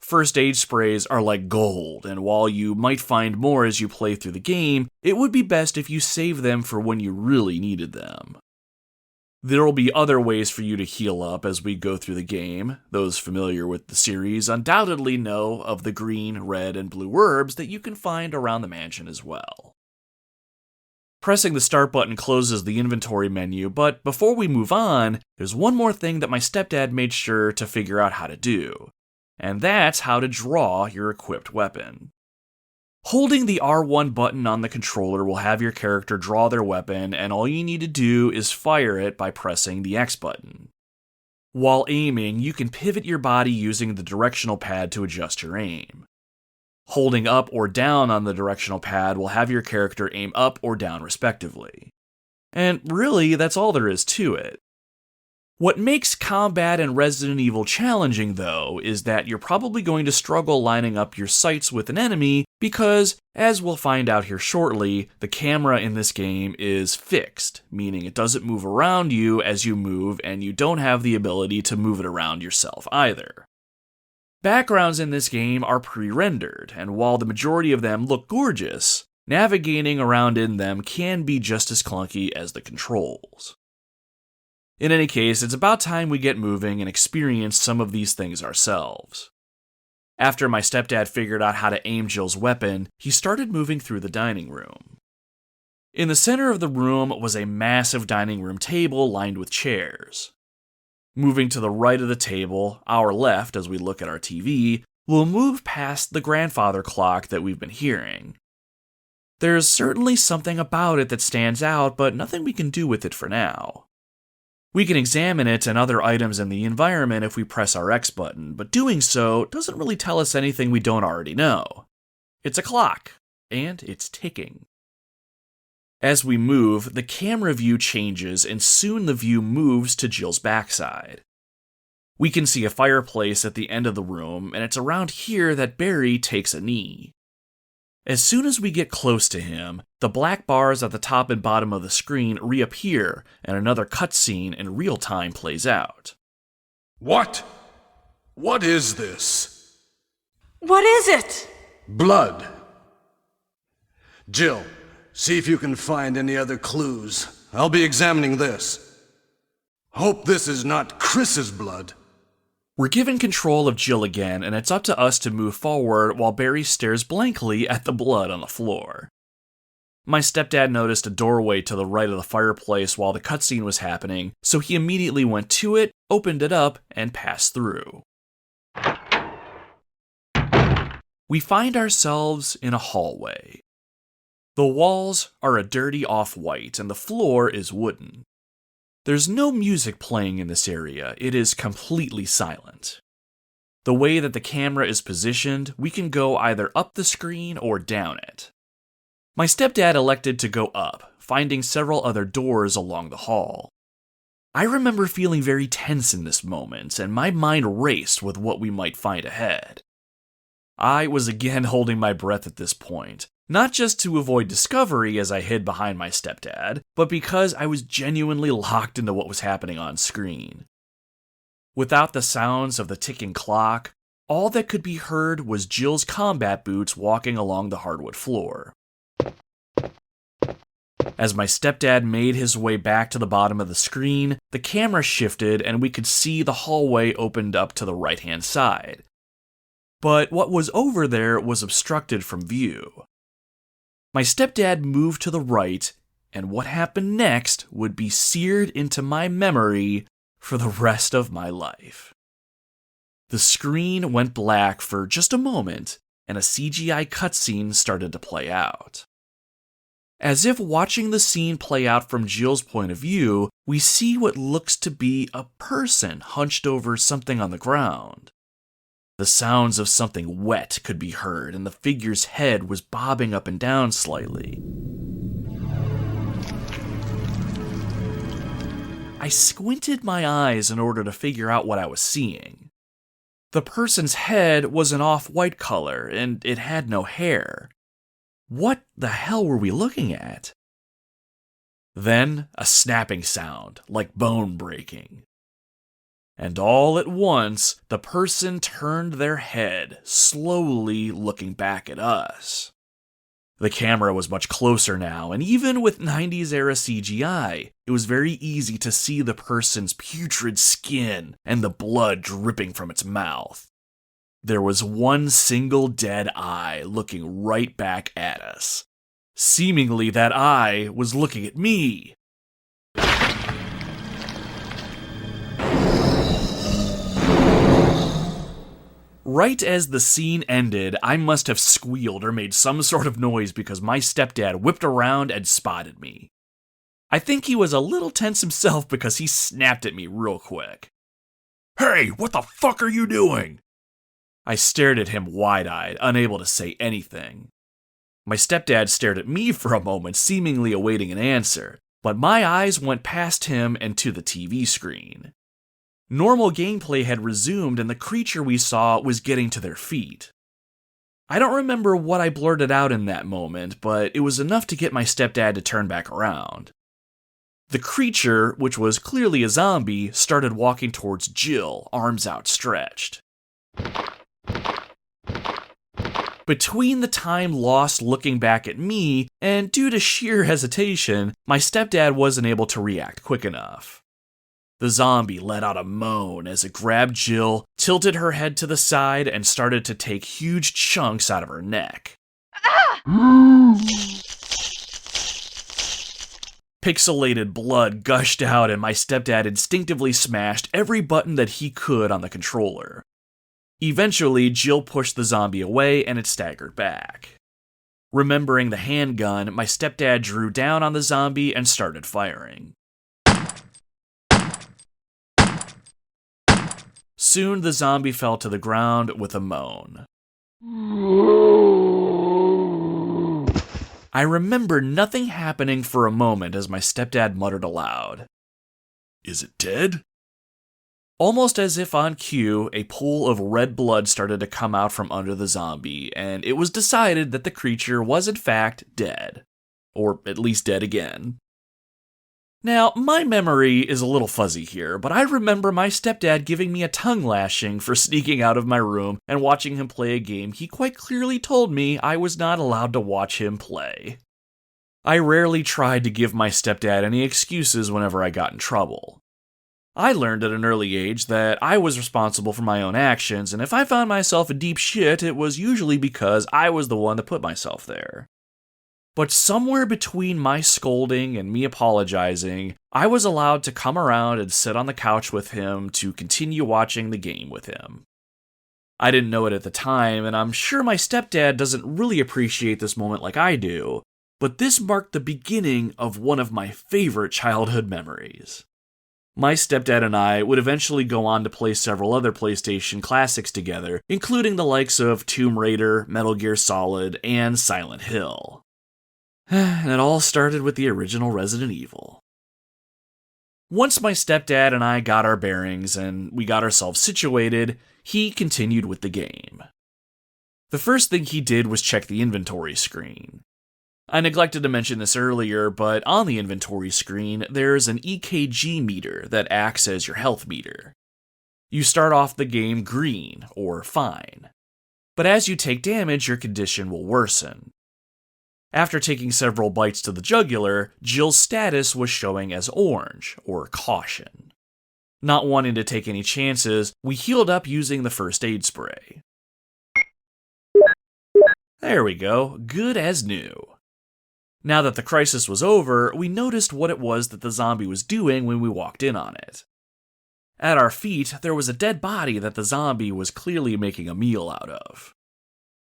First aid sprays are like gold, and while you might find more as you play through the game, it would be best if you save them for when you really needed them. There will be other ways for you to heal up as we go through the game. Those familiar with the series undoubtedly know of the green, red, and blue herbs that you can find around the mansion as well. Pressing the start button closes the inventory menu, but before we move on, there's one more thing that my stepdad made sure to figure out how to do, and that's how to draw your equipped weapon. Holding the R1 button on the controller will have your character draw their weapon, and all you need to do is fire it by pressing the X button. While aiming, you can pivot your body using the directional pad to adjust your aim. Holding up or down on the directional pad will have your character aim up or down respectively. And really, that's all there is to it. What makes combat in Resident Evil challenging, though, is that you're probably going to struggle lining up your sights with an enemy because, as we'll find out here shortly, the camera in this game is fixed, meaning it doesn't move around you as you move, and you don't have the ability to move it around yourself either. Backgrounds in this game are pre-rendered, and while the majority of them look gorgeous, navigating around in them can be just as clunky as the controls. In any case, it's about time we get moving and experience some of these things ourselves. After my stepdad figured out how to aim Jill's weapon, he started moving through the dining room. In the center of the room was a massive dining room table lined with chairs. Moving to the right of the table, our left as we look at our TV, we'll move past the grandfather clock that we've been hearing. There's certainly something about it that stands out, but nothing we can do with it for now. We can examine it and other items in the environment if we press our X button, but doing so doesn't really tell us anything we don't already know. It's a clock, and it's ticking. As we move, the camera view changes and soon the view moves to Jill's backside. We can see a fireplace at the end of the room, and it's around here that Barry takes a knee. As soon as we get close to him, the black bars at the top and bottom of the screen reappear, and another cutscene in real time plays out. What? What is this? What is it? Blood. Jill, see if you can find any other clues. I'll be examining this. Hope this is not Chris's blood. We're given control of Jill again, and it's up to us to move forward while Barry stares blankly at the blood on the floor. My stepdad noticed a doorway to the right of the fireplace while the cutscene was happening, so he immediately went to it, opened it up, and passed through. We find ourselves in a hallway. The walls are a dirty off-white, and the floor is wooden. There's no music playing in this area, it is completely silent. The way that the camera is positioned, we can go either up the screen or down it. My stepdad elected to go up, finding several other doors along the hall. I remember feeling very tense in this moment, and my mind raced with what we might find ahead. I was again holding my breath at this point, not just to avoid discovery as I hid behind my stepdad, but because I was genuinely locked into what was happening on screen. Without the sounds of the ticking clock, all that could be heard was Jill's combat boots walking along the hardwood floor. As my stepdad made his way back to the bottom of the screen, the camera shifted and we could see the hallway opened up to the right-hand side. But what was over there was obstructed from view. My stepdad moved to the right, and what happened next would be seared into my memory for the rest of my life. The screen went black for just a moment, and a CGI cutscene started to play out. As if watching the scene play out from Jill's point of view, we see what looks to be a person hunched over something on the ground. The sounds of something wet could be heard, and the figure's head was bobbing up and down slightly. I squinted my eyes in order to figure out what I was seeing. The person's head was an off-white color, and it had no hair. What the hell were we looking at? Then a snapping sound, like bone breaking. And all at once, the person turned their head, slowly looking back at us. The camera was much closer now, and even with 90s era CGI, it was very easy to see the person's putrid skin and the blood dripping from its mouth. There was one single dead eye looking right back at us. Seemingly that eye was looking at me. Right as the scene ended, I must have squealed or made some sort of noise because my stepdad whipped around and spotted me. I think he was a little tense himself because he snapped at me real quick. Hey, what the fuck are you doing? I stared at him wide-eyed, unable to say anything. My stepdad stared at me for a moment, seemingly awaiting an answer, but my eyes went past him and to the TV screen. Normal gameplay had resumed and the creature we saw was getting to their feet. I don't remember what I blurted out in that moment, but it was enough to get my stepdad to turn back around. The creature, which was clearly a zombie, started walking towards Jill, arms outstretched. Between the time lost looking back at me and due to sheer hesitation, my stepdad wasn't able to react quick enough. The zombie let out a moan as it grabbed Jill, tilted her head to the side, and started to take huge chunks out of her neck. Pixelated blood gushed out and my stepdad instinctively smashed every button that he could on the controller. Eventually, Jill pushed the zombie away and it staggered back. Remembering the handgun, my stepdad drew down on the zombie and started firing. Soon the zombie fell to the ground with a moan. I remember nothing happening for a moment as my stepdad muttered aloud, "Is it dead?" Almost as if on cue, a pool of red blood started to come out from under the zombie, and it was decided that the creature was in fact dead. Or at least dead again. Now, my memory is a little fuzzy here, but I remember my stepdad giving me a tongue lashing for sneaking out of my room and watching him play a game he quite clearly told me I was not allowed to watch him play. I rarely tried to give my stepdad any excuses whenever I got in trouble. I learned at an early age that I was responsible for my own actions, and if I found myself in deep shit, it was usually because I was the one that put myself there. But somewhere between my scolding and me apologizing, I was allowed to come around and sit on the couch with him to continue watching the game with him. I didn't know it at the time, and I'm sure my stepdad doesn't really appreciate this moment like I do, but this marked the beginning of one of my favorite childhood memories. My stepdad and I would eventually go on to play several other PlayStation classics together, including the likes of Tomb Raider, Metal Gear Solid, and Silent Hill. And it all started with the original Resident Evil. Once my stepdad and I got our bearings and we got ourselves situated, he continued with the game. The first thing he did was check the inventory screen. I neglected to mention this earlier, but on the inventory screen, there's an EKG meter that acts as your health meter. You start off the game green, or fine. But as you take damage, your condition will worsen. After taking several bites to the jugular, Jill's status was showing as orange, or caution. Not wanting to take any chances, we healed up using the first aid spray. There we go, good as new. Now that the crisis was over, we noticed what it was that the zombie was doing when we walked in on it. At our feet, there was a dead body that the zombie was clearly making a meal out of.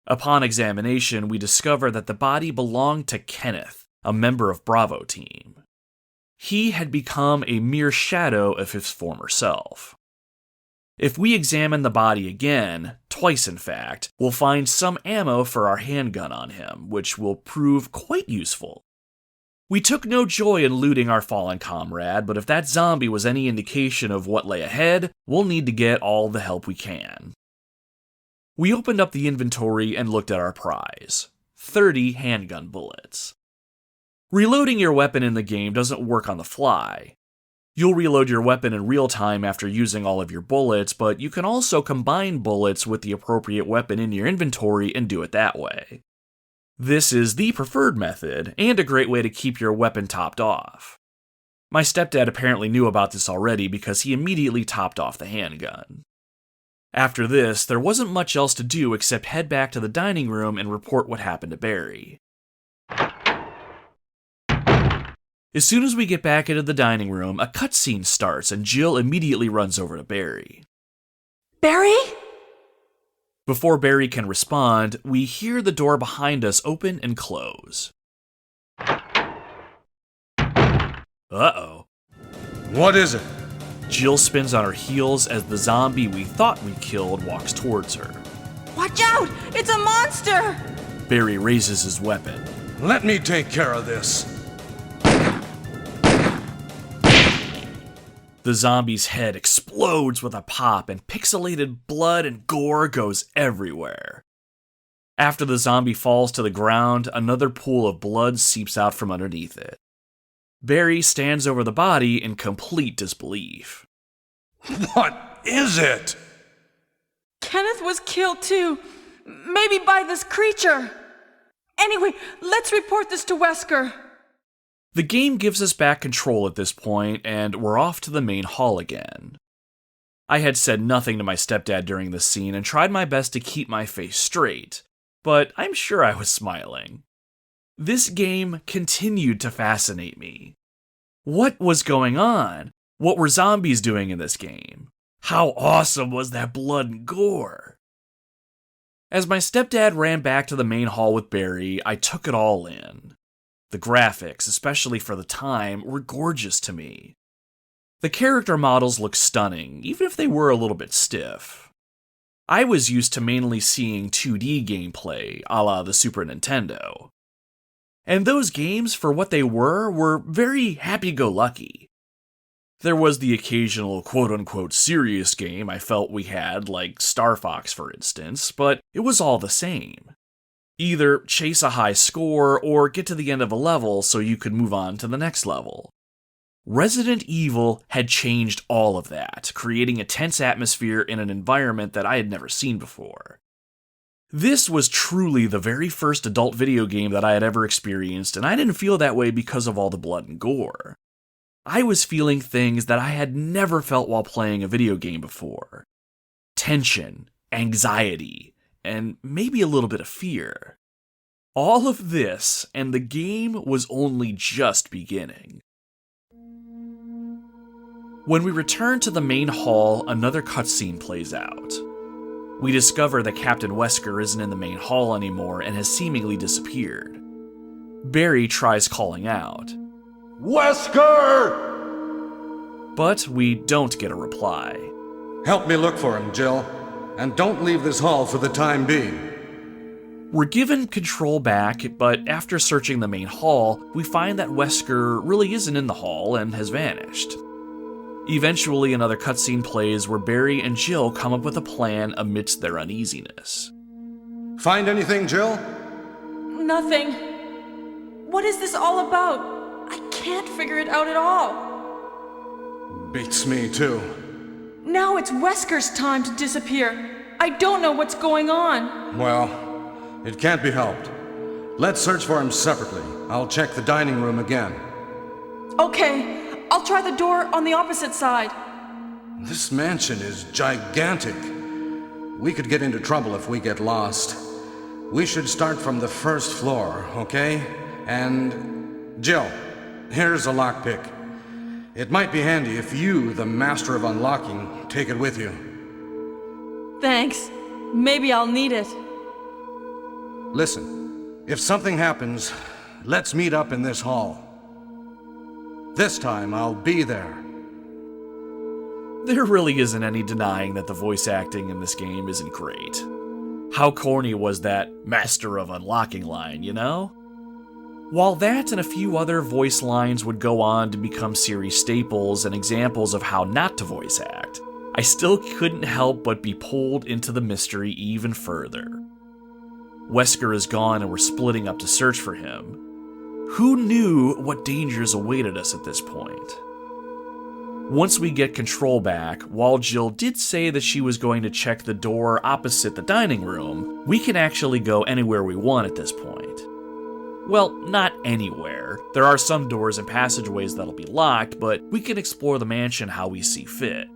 Upon examination, we discovered that the body belonged to Kenneth, a member of Bravo team. He had become a mere shadow of his former self. If we examine the body again, twice in fact, we'll find some ammo for our handgun on him, which will prove quite useful. We took no joy in looting our fallen comrade, but if that zombie was any indication of what lay ahead, we'll need to get all the help we can. We opened up the inventory and looked at our prize, 30 handgun bullets. Reloading your weapon in the game doesn't work on the fly. You'll reload your weapon in real time after using all of your bullets, but you can also combine bullets with the appropriate weapon in your inventory and do it that way. This is the preferred method, and a great way to keep your weapon topped off. My stepdad apparently knew about this already because he immediately topped off the handgun. After this, there wasn't much else to do except head back to the dining room and report what happened to Barry. As soon as we get back into the dining room, a cutscene starts and Jill immediately runs over to Barry. Barry? Before Barry can respond, we hear the door behind us open and close. Uh-oh. What is it? Jill spins on her heels as the zombie we thought we killed walks towards her. Watch out! It's a monster! Barry raises his weapon. Let me take care of this. The zombie's head explodes with a pop and pixelated blood and gore goes everywhere. After the zombie falls to the ground, another pool of blood seeps out from underneath it. Barry stands over the body in complete disbelief. What is it? Kenneth was killed too. Maybe by this creature. Anyway, let's report this to Wesker. The game gives us back control at this point, and we're off to the main hall again. I had said nothing to my stepdad during this scene and tried my best to keep my face straight, but I'm sure I was smiling. This game continued to fascinate me. What was going on? What were zombies doing in this game? How awesome was that blood and gore? As my stepdad ran back to the main hall with Barry, I took it all in. The graphics, especially for the time, were gorgeous to me. The character models looked stunning, even if they were a little bit stiff. I was used to mainly seeing 2D gameplay, a la the Super Nintendo. And those games, for what they were very happy-go-lucky. There was the occasional quote-unquote serious game I felt we had, like Star Fox for instance, but it was all the same. Either chase a high score or get to the end of a level so you could move on to the next level. Resident Evil had changed all of that, creating a tense atmosphere in an environment that I had never seen before. This was truly the very first adult video game that I had ever experienced, and I didn't feel that way because of all the blood and gore. I was feeling things that I had never felt while playing a video game before. Tension, anxiety, and maybe a little bit of fear. All of this, and the game was only just beginning. When we return to the main hall, another cutscene plays out. We discover that Captain Wesker isn't in the main hall anymore and has seemingly disappeared. Barry tries calling out, Wesker! But we don't get a reply. Help me look for him, Jill. And don't leave this hall for the time being. We're given control back, but after searching the main hall, we find that Wesker really isn't in the hall and has vanished. Eventually, another cutscene plays where Barry and Jill come up with a plan amidst their uneasiness. Find anything, Jill? Nothing. What is this all about? I can't figure it out at all. Beats me, too. Now it's Wesker's time to disappear. I don't know what's going on. Well, it can't be helped. Let's search for him separately. I'll check the dining room again. Okay, I'll try the door on the opposite side. This mansion is gigantic. We could get into trouble if we get lost. We should start from the first floor, okay? And Jill, here's a lockpick. It might be handy if you, the master of unlocking, take it with you. Thanks. Maybe I'll need it. Listen, if something happens, let's meet up in this hall. This time I'll be there. There really isn't any denying that the voice acting in this game isn't great. How corny was that Master of Unlocking line, you know? While that and a few other voice lines would go on to become series staples and examples of how not to voice act, I still couldn't help but be pulled into the mystery even further. Wesker is gone and we're splitting up to search for him. Who knew what dangers awaited us at this point? Once we get control back, while Jill did say that she was going to check the door opposite the dining room, we can actually go anywhere we want at this point. Well, not anywhere. There are some doors and passageways that'll be locked, but we can explore the mansion how we see fit.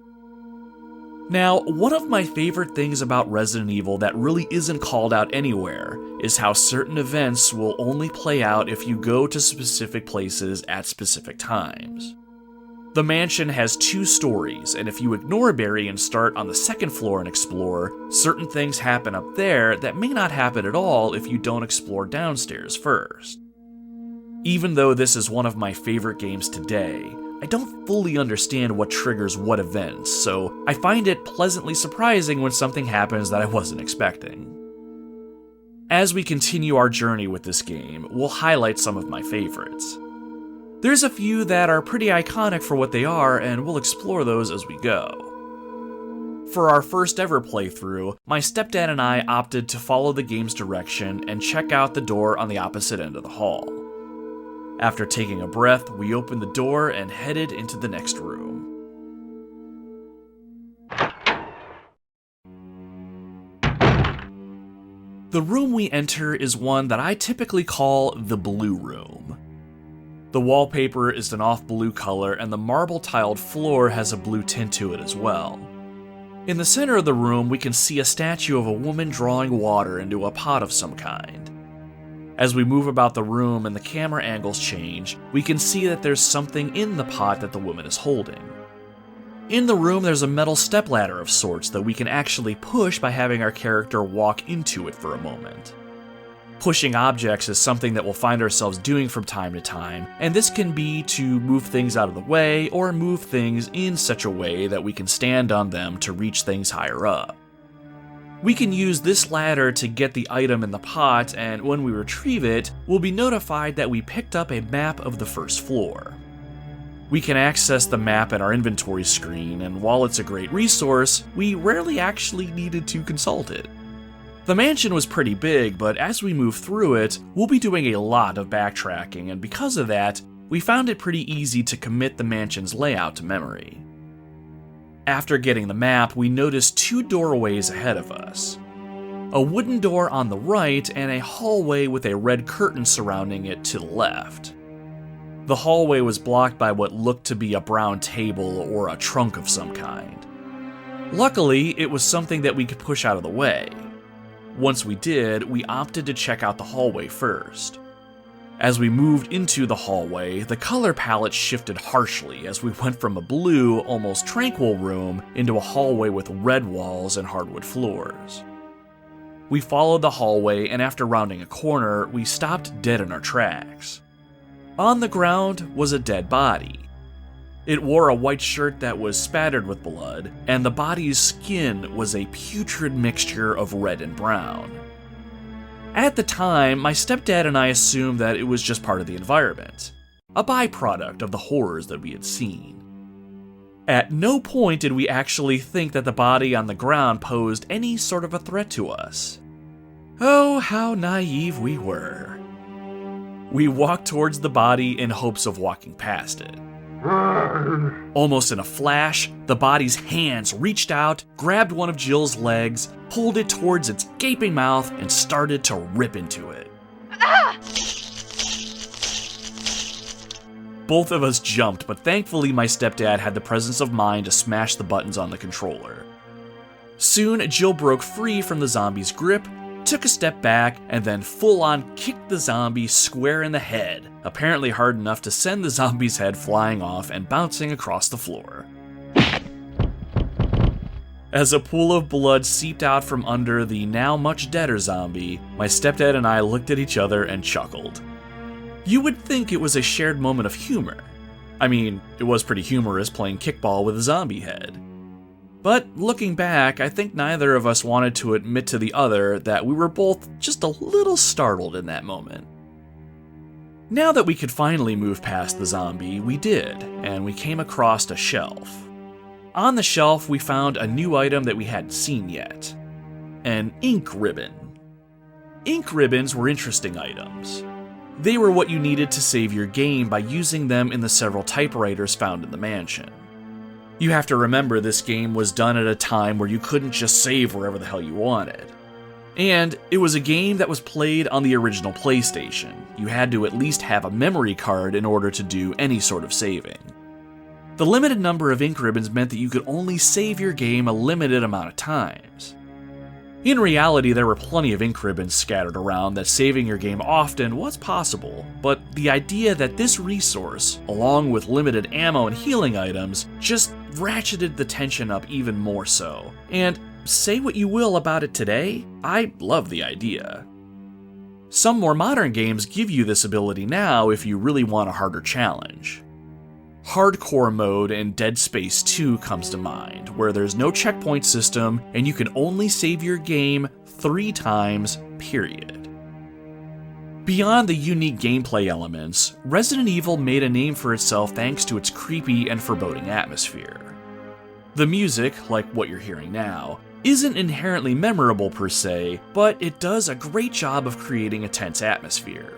Now, one of my favorite things about Resident Evil that really isn't called out anywhere is how certain events will only play out if you go to specific places at specific times. The mansion has 2 stories, and if you ignore Barry and start on the 2nd floor and explore, certain things happen up there that may not happen at all if you don't explore downstairs first. Even though this is one of my favorite games today, I don't fully understand what triggers what events, so I find it pleasantly surprising when something happens that I wasn't expecting. As we continue our journey with this game, we'll highlight some of my favorites. There's a few that are pretty iconic for what they are, and we'll explore those as we go. For our first ever playthrough, my stepdad and I opted to follow the game's direction and check out the door on the opposite end of the hall. After taking a breath, we opened the door and headed into the next room. The room we enter is one that I typically call the blue room. The wallpaper is an off blue color and the marble-tiled floor has a blue tint to it as well. In the center of the room, we can see a statue of a woman drawing water into a pot of some kind. As we move about the room and the camera angles change, we can see that there's something in the pot that the woman is holding. In the room, there's a metal stepladder of sorts that we can actually push by having our character walk into it for a moment. Pushing objects is something that we'll find ourselves doing from time to time, and this can be to move things out of the way or move things in such a way that we can stand on them to reach things higher up. We can use this ladder to get the item in the pot, and when we retrieve it, we'll be notified that we picked up a map of the first floor. We can access the map in our inventory screen, and while it's a great resource, we rarely actually needed to consult it. The mansion was pretty big, but as we move through it, we'll be doing a lot of backtracking, and because of that, we found it pretty easy to commit the mansion's layout to memory. After getting the map, we noticed 2 doorways ahead of us. A wooden door on the right and a hallway with a red curtain surrounding it to the left. The hallway was blocked by what looked to be a brown table or a trunk of some kind. Luckily, it was something that we could push out of the way. Once we did, we opted to check out the hallway first. As we moved into the hallway, the color palette shifted harshly as we went from a blue, almost tranquil room into a hallway with red walls and hardwood floors. We followed the hallway, and after rounding a corner, we stopped dead in our tracks. On the ground was a dead body. It wore a white shirt that was spattered with blood, and the body's skin was a putrid mixture of red and brown. At the time, my stepdad and I assumed that it was just part of the environment, a byproduct of the horrors that we had seen. At no point did we actually think that the body on the ground posed any sort of a threat to us. Oh, how naive we were. We walked towards the body in hopes of walking past it. Almost in a flash, the body's hands reached out, grabbed one of Jill's legs, pulled it towards its gaping mouth, and started to rip into it. Both of us jumped, but thankfully my stepdad had the presence of mind to smash the buttons on the controller. Soon, Jill broke free from the zombie's grip, took a step back, and then full-on kicked the zombie square in the head, apparently hard enough to send the zombie's head flying off and bouncing across the floor. As a pool of blood seeped out from under the now much deader zombie, my stepdad and I looked at each other and chuckled. You would think it was a shared moment of humor. I mean, it was pretty humorous playing kickball with a zombie head. But looking back, I think neither of us wanted to admit to the other that we were both just a little startled in that moment. Now that we could finally move past the zombie, we did, and we came across a shelf. On the shelf, we found a new item that we hadn't seen yet. An ink ribbon. Ink ribbons were interesting items. They were what you needed to save your game by using them in the several typewriters found in the mansion. You have to remember this game was done at a time where you couldn't just save wherever the hell you wanted. And it was a game that was played on the original PlayStation. You had to at least have a memory card in order to do any sort of saving. The limited number of ink ribbons meant that you could only save your game a limited amount of times. In reality, there were plenty of ink ribbons scattered around that saving your game often was possible, but the idea that this resource, along with limited ammo and healing items, just ratcheted the tension up even more so. And say what you will about it today, I love the idea. Some more modern games give you this ability now if you really want a harder challenge. Hardcore mode in Dead Space 2 comes to mind, where there's no checkpoint system and you can only save your game 3 times, period. Beyond the unique gameplay elements, Resident Evil made a name for itself thanks to its creepy and foreboding atmosphere. The music, like what you're hearing now, isn't inherently memorable per se, but it does a great job of creating a tense atmosphere.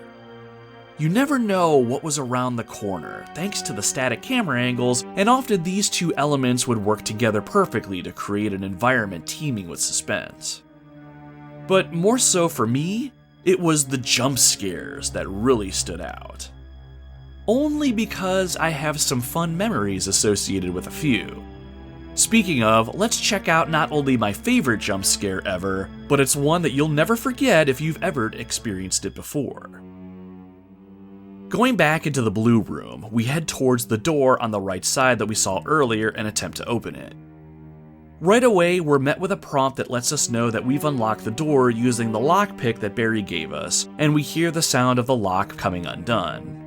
You never know what was around the corner, thanks to the static camera angles, and often these two elements would work together perfectly to create an environment teeming with suspense. But more so for me, it was the jump scares that really stood out. Only because I have some fun memories associated with a few. Speaking of, let's check out not only my favorite jump scare ever, but it's one that you'll never forget if you've ever experienced it before. Going back into the blue room, we head towards the door on the right side that we saw earlier and attempt to open it. Right away, we're met with a prompt that lets us know that we've unlocked the door using the lockpick that Barry gave us, and we hear the sound of the lock coming undone.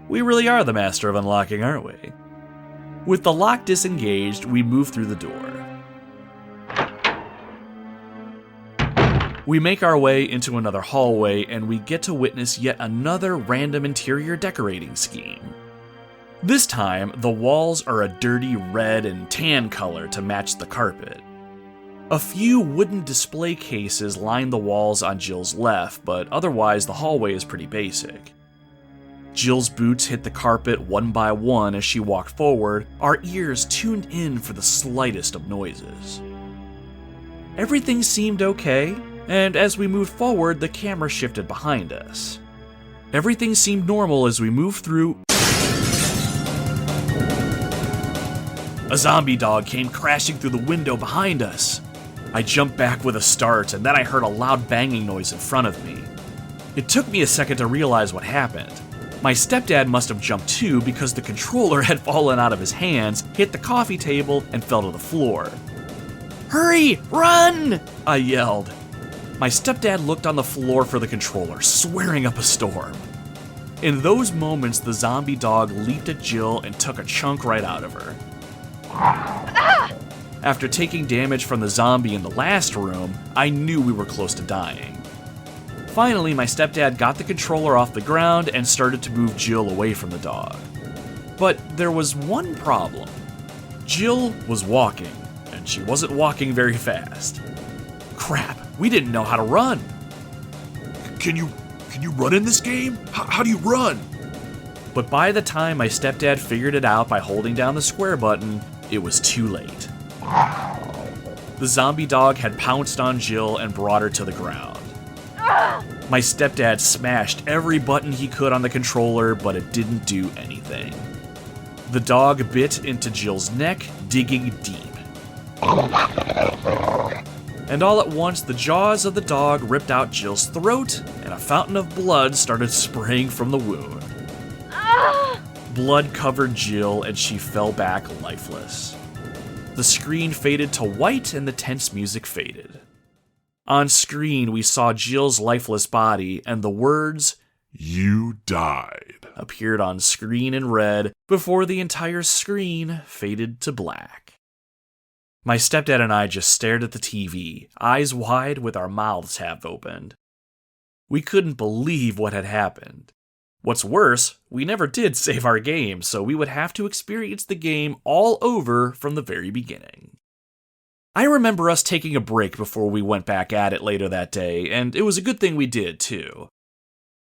We really are the master of unlocking, aren't we? With the lock disengaged, we move through the door. We make our way into another hallway and we get to witness yet another random interior decorating scheme. This time, the walls are a dirty red and tan color to match the carpet. A few wooden display cases line the walls on Jill's left, but otherwise the hallway is pretty basic. Jill's boots hit the carpet one by one as she walked forward, our ears tuned in for the slightest of noises. Everything seemed okay, and as we moved forward, the camera shifted behind us. Everything seemed normal as we moved through. A zombie dog came crashing through the window behind us. I jumped back with a start, and then I heard a loud banging noise in front of me. It took me a second to realize what happened. My stepdad must have jumped too because the controller had fallen out of his hands, hit the coffee table, and fell to the floor. "Hurry! Run!" I yelled. My stepdad looked on the floor for the controller, swearing up a storm. In those moments, the zombie dog leaped at Jill and took a chunk right out of her. After taking damage from the zombie in the last room, I knew we were close to dying. Finally, my stepdad got the controller off the ground and started to move Jill away from the dog. But there was one problem. Jill was walking, and she wasn't walking very fast. Crap, we didn't know how to run. Can you run in this game? How do you run? But by the time my stepdad figured it out by holding down the square button, it was too late. The zombie dog had pounced on Jill and brought her to the ground. My stepdad smashed every button he could on the controller, but it didn't do anything. The dog bit into Jill's neck, digging deep. And all at once, the jaws of the dog ripped out Jill's throat, and a fountain of blood started spraying from the wound. Blood covered Jill, and she fell back lifeless. The screen faded to white, and the tense music faded. On screen, we saw Jill's lifeless body, and the words, "You died," appeared on screen in red before the entire screen faded to black. My stepdad and I just stared at the TV, eyes wide with our mouths half opened. We couldn't believe what had happened. What's worse, we never did save our game, so we would have to experience the game all over from the very beginning. I remember us taking a break before we went back at it later that day, and it was a good thing we did, too.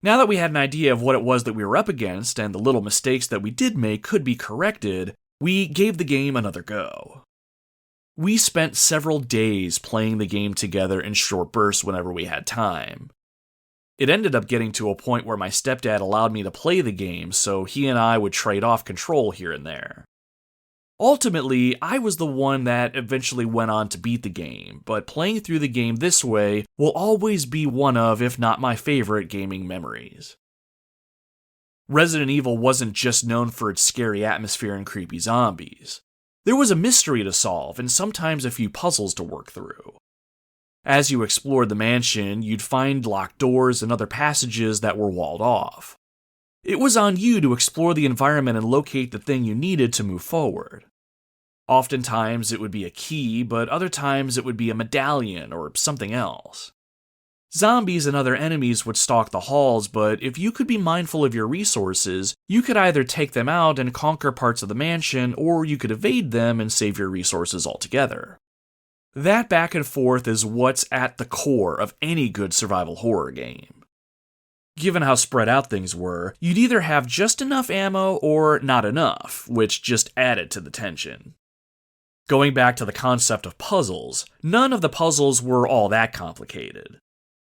Now that we had an idea of what it was that we were up against, and the little mistakes that we did make could be corrected, we gave the game another go. We spent several days playing the game together in short bursts whenever we had time. It ended up getting to a point where my stepdad allowed me to play the game, so he and I would trade off control here and there. Ultimately, I was the one that eventually went on to beat the game, but playing through the game this way will always be one of, if not my favorite, gaming memories. Resident Evil wasn't just known for its scary atmosphere and creepy zombies. There was a mystery to solve and sometimes a few puzzles to work through. As you explored the mansion, you'd find locked doors and other passages that were walled off. It was on you to explore the environment and locate the thing you needed to move forward. Oftentimes it would be a key, but other times it would be a medallion or something else. Zombies and other enemies would stalk the halls, but if you could be mindful of your resources, you could either take them out and conquer parts of the mansion, or you could evade them and save your resources altogether. That back and forth is what's at the core of any good survival horror game. Given how spread out things were, you'd either have just enough ammo or not enough, which just added to the tension. Going back to the concept of puzzles, none of the puzzles were all that complicated.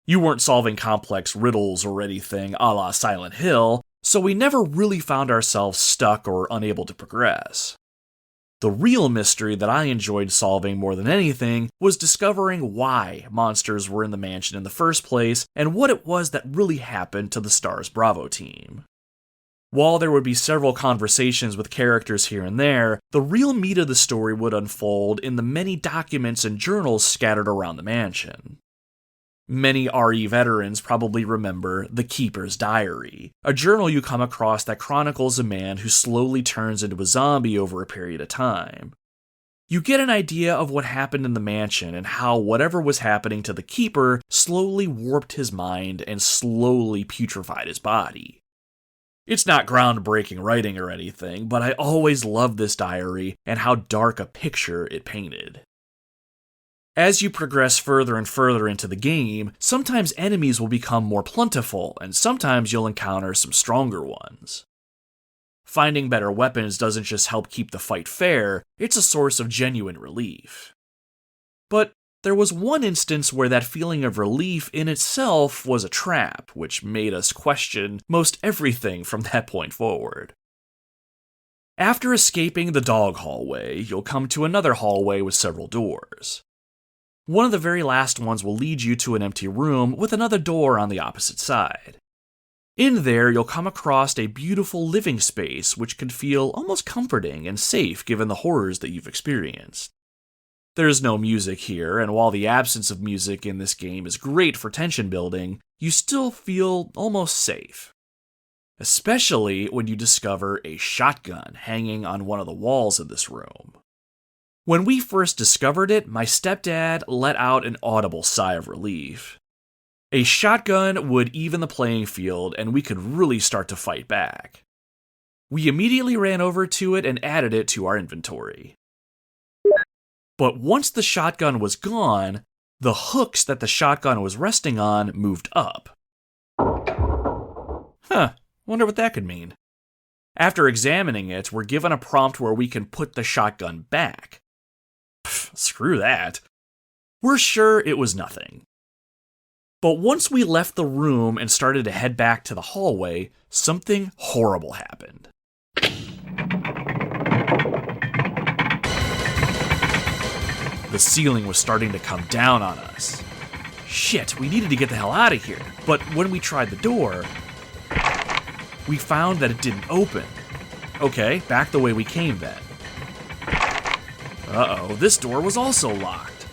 You weren't solving complex riddles or anything a la Silent Hill, so we never really found ourselves stuck or unable to progress. The real mystery that I enjoyed solving more than anything was discovering why monsters were in the mansion in the first place and what it was that really happened to the STARS Bravo team. While there would be several conversations with characters here and there, the real meat of the story would unfold in the many documents and journals scattered around the mansion. Many RE veterans probably remember The Keeper's Diary, a journal you come across that chronicles a man who slowly turns into a zombie over a period of time. You get an idea of what happened in the mansion and how whatever was happening to the Keeper slowly warped his mind and slowly putrefied his body. It's not groundbreaking writing or anything, but I always loved this diary and how dark a picture it painted. As you progress further and further into the game, sometimes enemies will become more plentiful, and sometimes you'll encounter some stronger ones. Finding better weapons doesn't just help keep the fight fair, it's a source of genuine relief. But there was one instance where that feeling of relief in itself was a trap, which made us question most everything from that point forward. After escaping the dog hallway, you'll come to another hallway with several doors. One of the very last ones will lead you to an empty room with another door on the opposite side. In there, you'll come across a beautiful living space which can feel almost comforting and safe given the horrors that you've experienced. There's no music here, and while the absence of music in this game is great for tension building, you still feel almost safe. Especially when you discover a shotgun hanging on one of the walls of this room. When we first discovered it, my stepdad let out an audible sigh of relief. A shotgun would even the playing field, and we could really start to fight back. We immediately ran over to it and added it to our inventory. But once the shotgun was gone, the hooks that the shotgun was resting on moved up. Wonder what that could mean. After examining it, we're given a prompt where we can put the shotgun back. Screw that. We're sure it was nothing. But once we left the room and started to head back to the hallway, something horrible happened. The ceiling was starting to come down on us. Shit, we needed to get the hell out of here. But when we tried the door, we found that it didn't open. Okay, back the way we came then. Uh-oh, this door was also locked.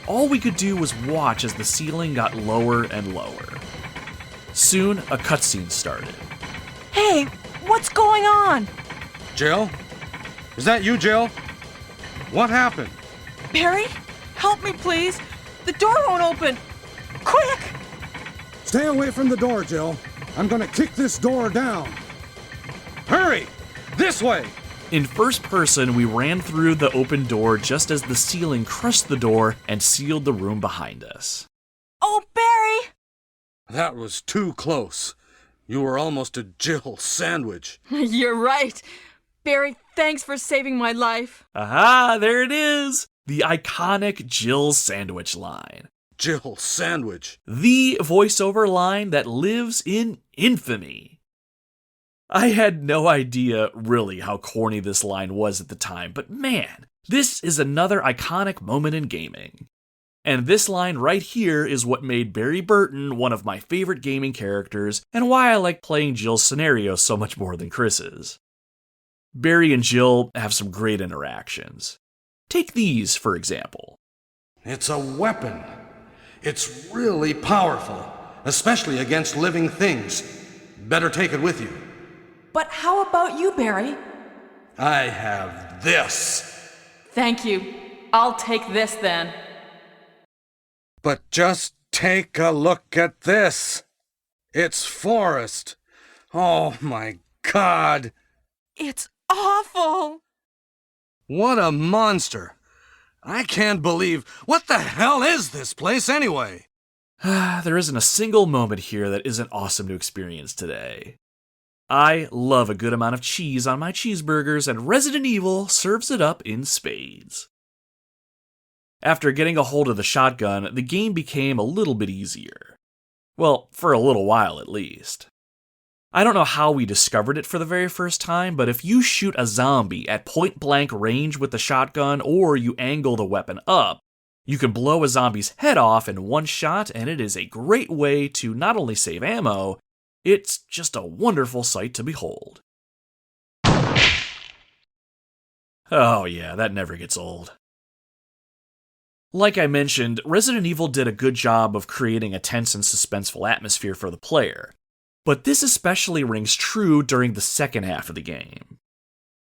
All we could do was watch as the ceiling got lower and lower. Soon, a cutscene started. Hey, what's going on? Jill? Is that you, Jill? What happened? Barry, help me please. The door won't open. Quick! Stay away from the door, Jill. I'm gonna kick this door down. Hurry! This way! In first person, we ran through the open door just as the ceiling crushed the door and sealed the room behind us. Oh, Barry! That was too close. You were almost a Jill sandwich. You're right. Barry, thanks for saving my life. Aha, there it is! The iconic Jill sandwich line. Jill sandwich. The voiceover line that lives in infamy. I had no idea really how corny this line was at the time, but man, this is another iconic moment in gaming. And this line right here is what made Barry Burton one of my favorite gaming characters and why I like playing Jill's scenario so much more than Chris's. Barry and Jill have some great interactions. Take these, for example. It's a weapon. It's really powerful, especially against living things. Better take it with you. But how about you, Barry? I have this. Thank you. I'll take this then. But just take a look at this. It's forest. Oh my God. It's awful. What a monster. I can't believe... What the hell is this place anyway? There isn't a single moment here that isn't awesome to experience today. I love a good amount of cheese on my cheeseburgers, and Resident Evil serves it up in spades. After getting a hold of the shotgun, the game became a little bit easier. Well, for a little while at least. I don't know how we discovered it for the very first time, but if you shoot a zombie at point-blank range with the shotgun or you angle the weapon up, you can blow a zombie's head off in one shot, and it is a great way to not only save ammo, it's just a wonderful sight to behold. Oh yeah, that never gets old. Like I mentioned, Resident Evil did a good job of creating a tense and suspenseful atmosphere for the player, but this especially rings true during the second half of the game.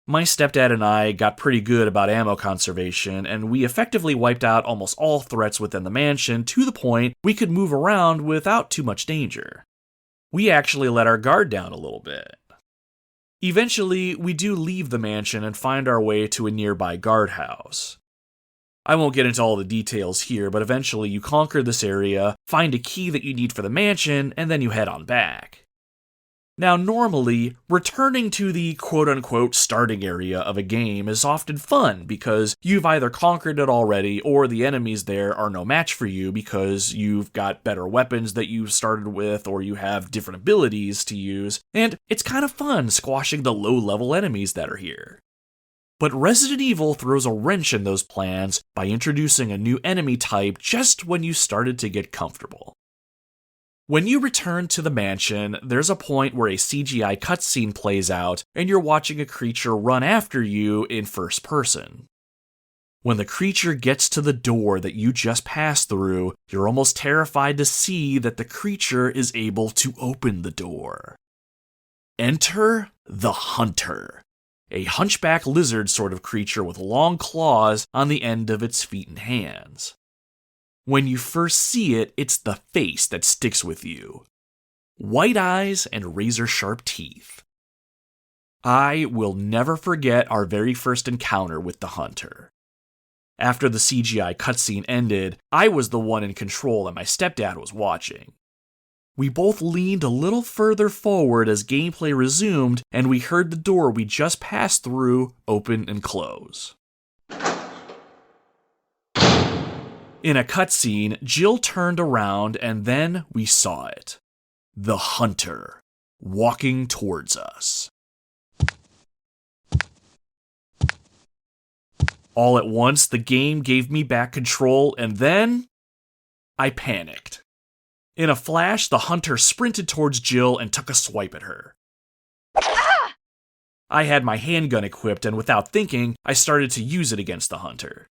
My stepdad and I got pretty good about ammo conservation, and we effectively wiped out almost all threats within the mansion to the point we could move around without too much danger. We actually let our guard down a little bit. Eventually, we do leave the mansion and find our way to a nearby guardhouse. I won't get into all the details here, but eventually you conquer this area, find a key that you need for the mansion, and then you head on back. Now, normally, returning to the quote-unquote starting area of a game is often fun because you've either conquered it already or the enemies there are no match for you because you've got better weapons that you started with or you have different abilities to use, and it's kind of fun squashing the low-level enemies that are here. But Resident Evil throws a wrench in those plans by introducing a new enemy type just when you started to get comfortable. When you return to the mansion, there's a point where a CGI cutscene plays out and you're watching a creature run after you in first person. When the creature gets to the door that you just passed through, you're almost terrified to see that the creature is able to open the door. Enter the Hunter, a hunchback lizard sort of creature with long claws on the end of its feet and hands. When you first see it, it's the face that sticks with you. White eyes and razor-sharp teeth. I will never forget our very first encounter with the Hunter. After the CGI cutscene ended, I was the one in control and my stepdad was watching. We both leaned a little further forward as gameplay resumed, and we heard the door we just passed through open and close. In a cutscene, Jill turned around and then we saw it. The Hunter, walking towards us. All at once, the game gave me back control and then I panicked. In a flash, the Hunter sprinted towards Jill and took a swipe at her. I had my handgun equipped and without thinking, I started to use it against the Hunter.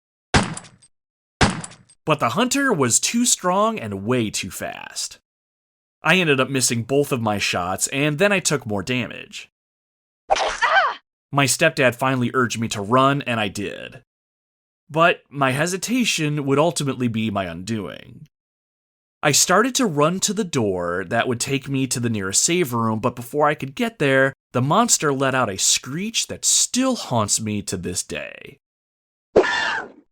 But the Hunter was too strong and way too fast. I ended up missing both of my shots, and then I took more damage. My stepdad finally urged me to run, and I did. But my hesitation would ultimately be my undoing. I started to run to the door that would take me to the nearest save room, but before I could get there, the monster let out a screech that still haunts me to this day.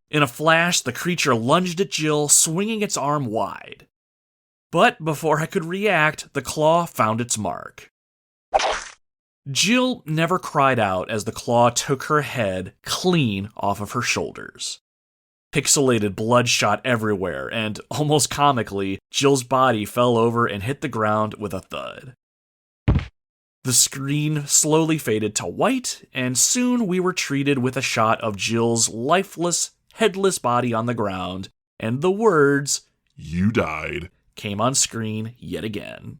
In a flash, the creature lunged at Jill, swinging its arm wide. But before I could react, the claw found its mark. Jill never cried out as the claw took her head clean off of her shoulders. Pixelated blood shot everywhere, and almost comically, Jill's body fell over and hit the ground with a thud. The screen slowly faded to white, and soon we were treated with a shot of Jill's lifeless, headless body on the ground, and the words, "You died," came on screen yet again.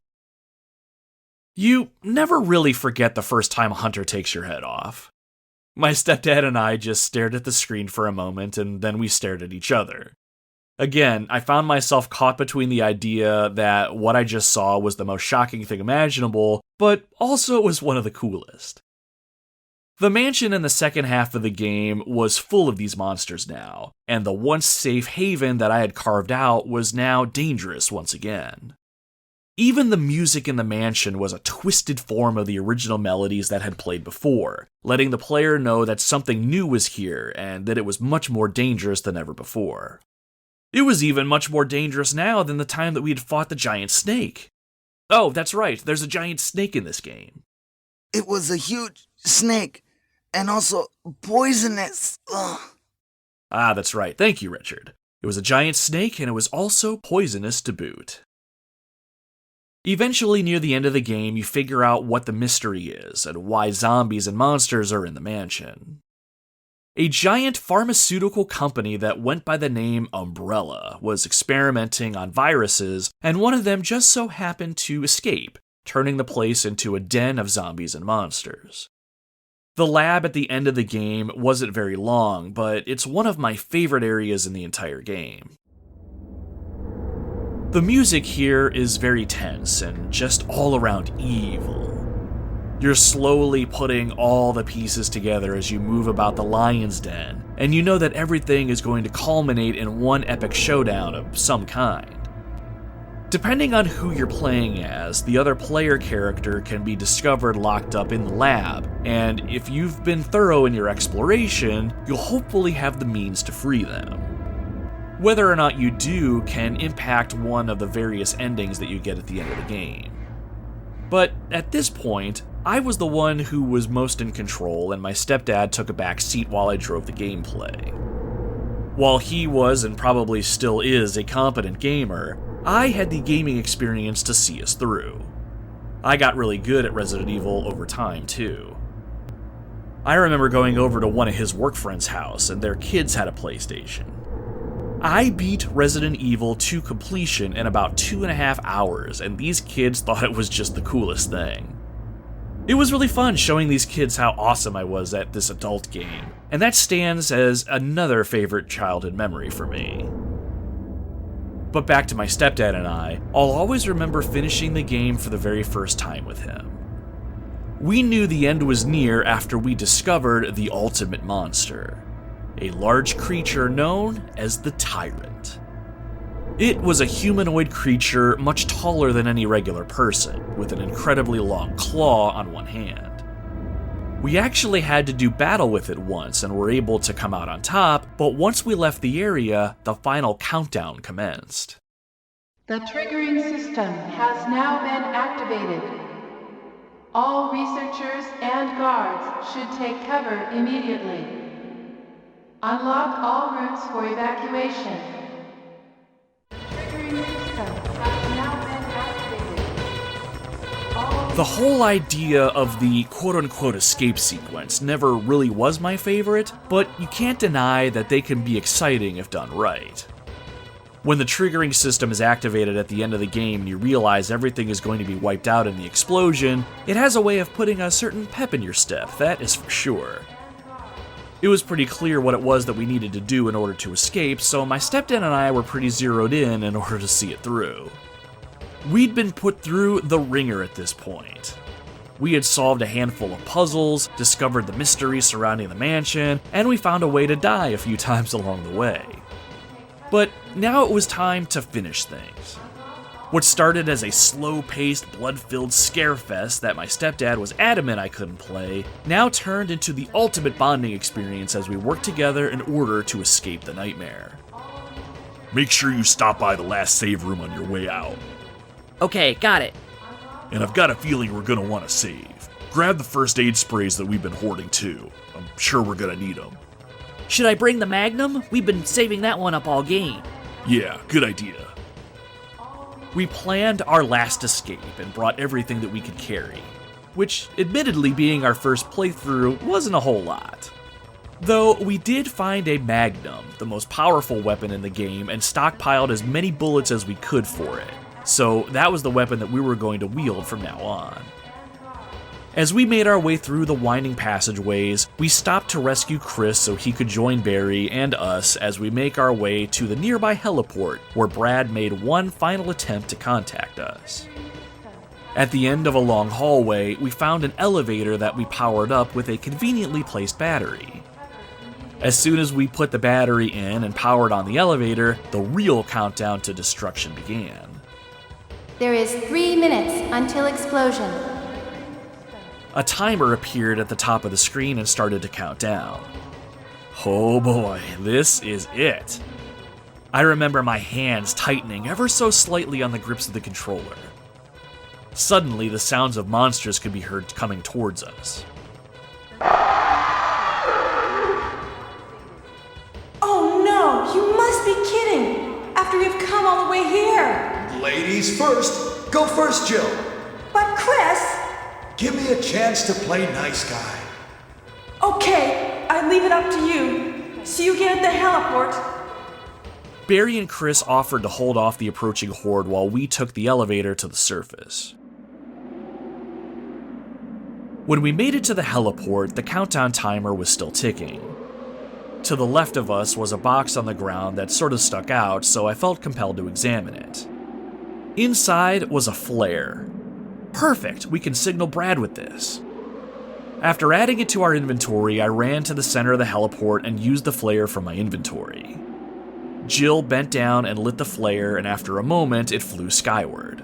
You never really forget the first time a Hunter takes your head off. My stepdad and I just stared at the screen for a moment, and then we stared at each other. Again, I found myself caught between the idea that what I just saw was the most shocking thing imaginable, but also was one of the coolest. The mansion in the second half of the game was full of these monsters now, and the once safe haven that I had carved out was now dangerous once again. Even the music in the mansion was a twisted form of the original melodies that had played before, letting the player know that something new was here and that it was much more dangerous than ever before. It was even much more dangerous now than the time that we had fought the giant snake. Oh, that's right, there's a giant snake in this game. It was a huge snake, and also poisonous. Ugh. Ah, that's right, thank you, Richard. It was a giant snake, and it was also poisonous to boot. Eventually, near the end of the game, you figure out what the mystery is and why zombies and monsters are in the mansion. A giant pharmaceutical company that went by the name Umbrella was experimenting on viruses, and one of them just so happened to escape, turning the place into a den of zombies and monsters. The lab at the end of the game wasn't very long, but it's one of my favorite areas in the entire game. The music here is very tense and just all around evil. You're slowly putting all the pieces together as you move about the lion's den, and you know that everything is going to culminate in one epic showdown of some kind. Depending on who you're playing as, the other player character can be discovered locked up in the lab, and if you've been thorough in your exploration, you'll hopefully have the means to free them. Whether or not you do can impact one of the various endings that you get at the end of the game. But at this point, I was the one who was most in control, and my stepdad took a back seat while I drove the gameplay. While he was, and probably still is, a competent gamer, I had the gaming experience to see us through. I got really good at Resident Evil over time, too. I remember going over to one of his work friends' house, and their kids had a PlayStation. I beat Resident Evil to completion in about 2.5 hours, and these kids thought it was just the coolest thing. It was really fun showing these kids how awesome I was at this adult game, and that stands as another favorite childhood memory for me. But back to my stepdad and I'll always remember finishing the game for the very first time with him. We knew the end was near after we discovered the ultimate monster, a large creature known as the Tyrant. It was a humanoid creature much taller than any regular person, with an incredibly long claw on one hand. We actually had to do battle with it once and were able to come out on top, but once we left the area, the final countdown commenced. The triggering system has now been activated. All researchers and guards should take cover immediately. Unlock all routes for evacuation. Triggering system has now been activated. The whole idea of the quote-unquote escape sequence never really was my favorite, but you can't deny that they can be exciting if done right. When the triggering system is activated at the end of the game and you realize everything is going to be wiped out in the explosion, it has a way of putting a certain pep in your step, that is for sure. It was pretty clear what it was that we needed to do in order to escape, so my stepdad and I were pretty zeroed in order to see it through. We'd been put through the ringer at this point. We had solved a handful of puzzles, discovered the mystery surrounding the mansion, and we found a way to die a few times along the way. But now it was time to finish things. What started as a slow-paced, blood-filled scarefest that my stepdad was adamant I couldn't play, now turned into the ultimate bonding experience as we worked together in order to escape the nightmare. Make sure you stop by the last save room on your way out. Okay, got it. And I've got a feeling we're gonna want to save. Grab the first aid sprays that we've been hoarding too. I'm sure we're gonna need them. Should I bring the Magnum? We've been saving that one up all game. Yeah, good idea. We planned our last escape and brought everything that we could carry, which, admittedly being our first playthrough, wasn't a whole lot. Though we did find a Magnum, the most powerful weapon in the game, and stockpiled as many bullets as we could for it, so that was the weapon that we were going to wield from now on. As we made our way through the winding passageways, we stopped to rescue Chris so he could join Barry and us as we make our way to the nearby heliport where Brad made one final attempt to contact us. At the end of a long hallway, we found an elevator that we powered up with a conveniently placed battery. As soon as we put the battery in and powered on the elevator, the real countdown to destruction began. There is 3 minutes until explosion. A timer appeared at the top of the screen and started to count down. Oh boy, this is it. I remember my hands tightening ever so slightly on the grips of the controller. Suddenly, the sounds of monsters could be heard coming towards us. Oh no, you must be kidding! After we've come all the way here! Ladies first! Go first, Jill! But Chris! Give me a chance to play nice guy. Okay, I leave it up to you. See you again at the heliport. Barry and Chris offered to hold off the approaching horde while we took the elevator to the surface. When we made it to the heliport, the countdown timer was still ticking. To the left of us was a box on the ground that sort of stuck out, so I felt compelled to examine it. Inside was a flare. Perfect, we can signal Brad with this. After adding it to our inventory, I ran to the center of the heliport and used the flare from my inventory. Jill bent down and lit the flare, and after a moment, it flew skyward.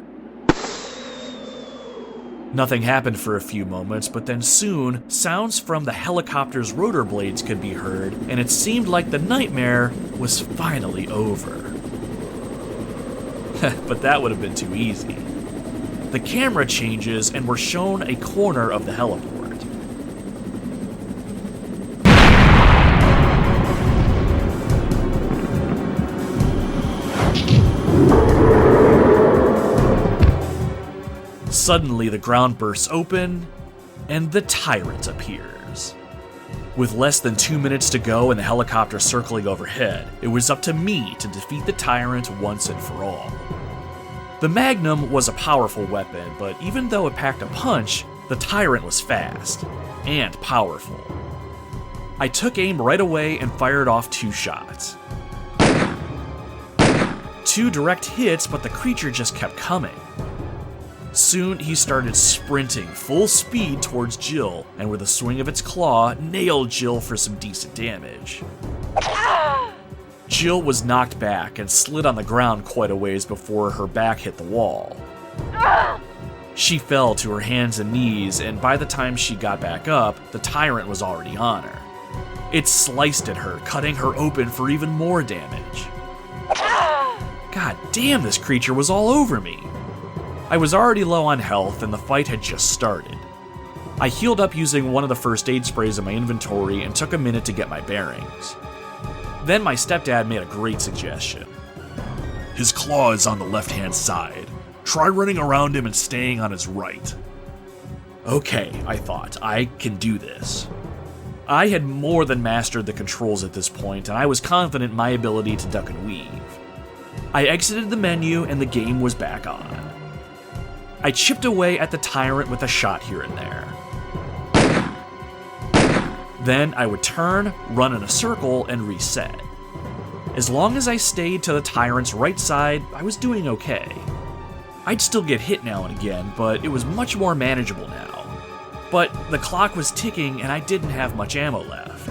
Nothing happened for a few moments, but then soon, sounds from the helicopter's rotor blades could be heard, and it seemed like the nightmare was finally over. But that would have been too easy. The camera changes, and we're shown a corner of the heliport. Suddenly, the ground bursts open, and the tyrant appears. With less than 2 minutes to go and the helicopter circling overhead, it was up to me to defeat the tyrant once and for all. The Magnum was a powerful weapon, but even though it packed a punch, the tyrant was fast and powerful. I took aim right away and fired off 2 shots. 2 direct hits, but the creature just kept coming. Soon, he started sprinting full speed towards Jill, and with a swing of its claw, nailed Jill for some decent damage. Jill was knocked back and slid on the ground quite a ways before her back hit the wall. She fell to her hands and knees, and by the time she got back up, the tyrant was already on her. It sliced at her, cutting her open for even more damage. God damn, this creature was all over me. I was already low on health, and the fight had just started. I healed up using one of the first aid sprays in my inventory and took a minute to get my bearings. Then my stepdad made a great suggestion. His claw is on the left-hand side. Try running around him and staying on his right. Okay, I thought, I can do this. I had more than mastered the controls at this point, and I was confident in my ability to duck and weave. I exited the menu, and the game was back on. I chipped away at the tyrant with a shot here and there. Then I would turn, run in a circle, and reset. As long as I stayed to the tyrant's right side, I was doing okay. I'd still get hit now and again, but it was much more manageable now. But the clock was ticking and I didn't have much ammo left.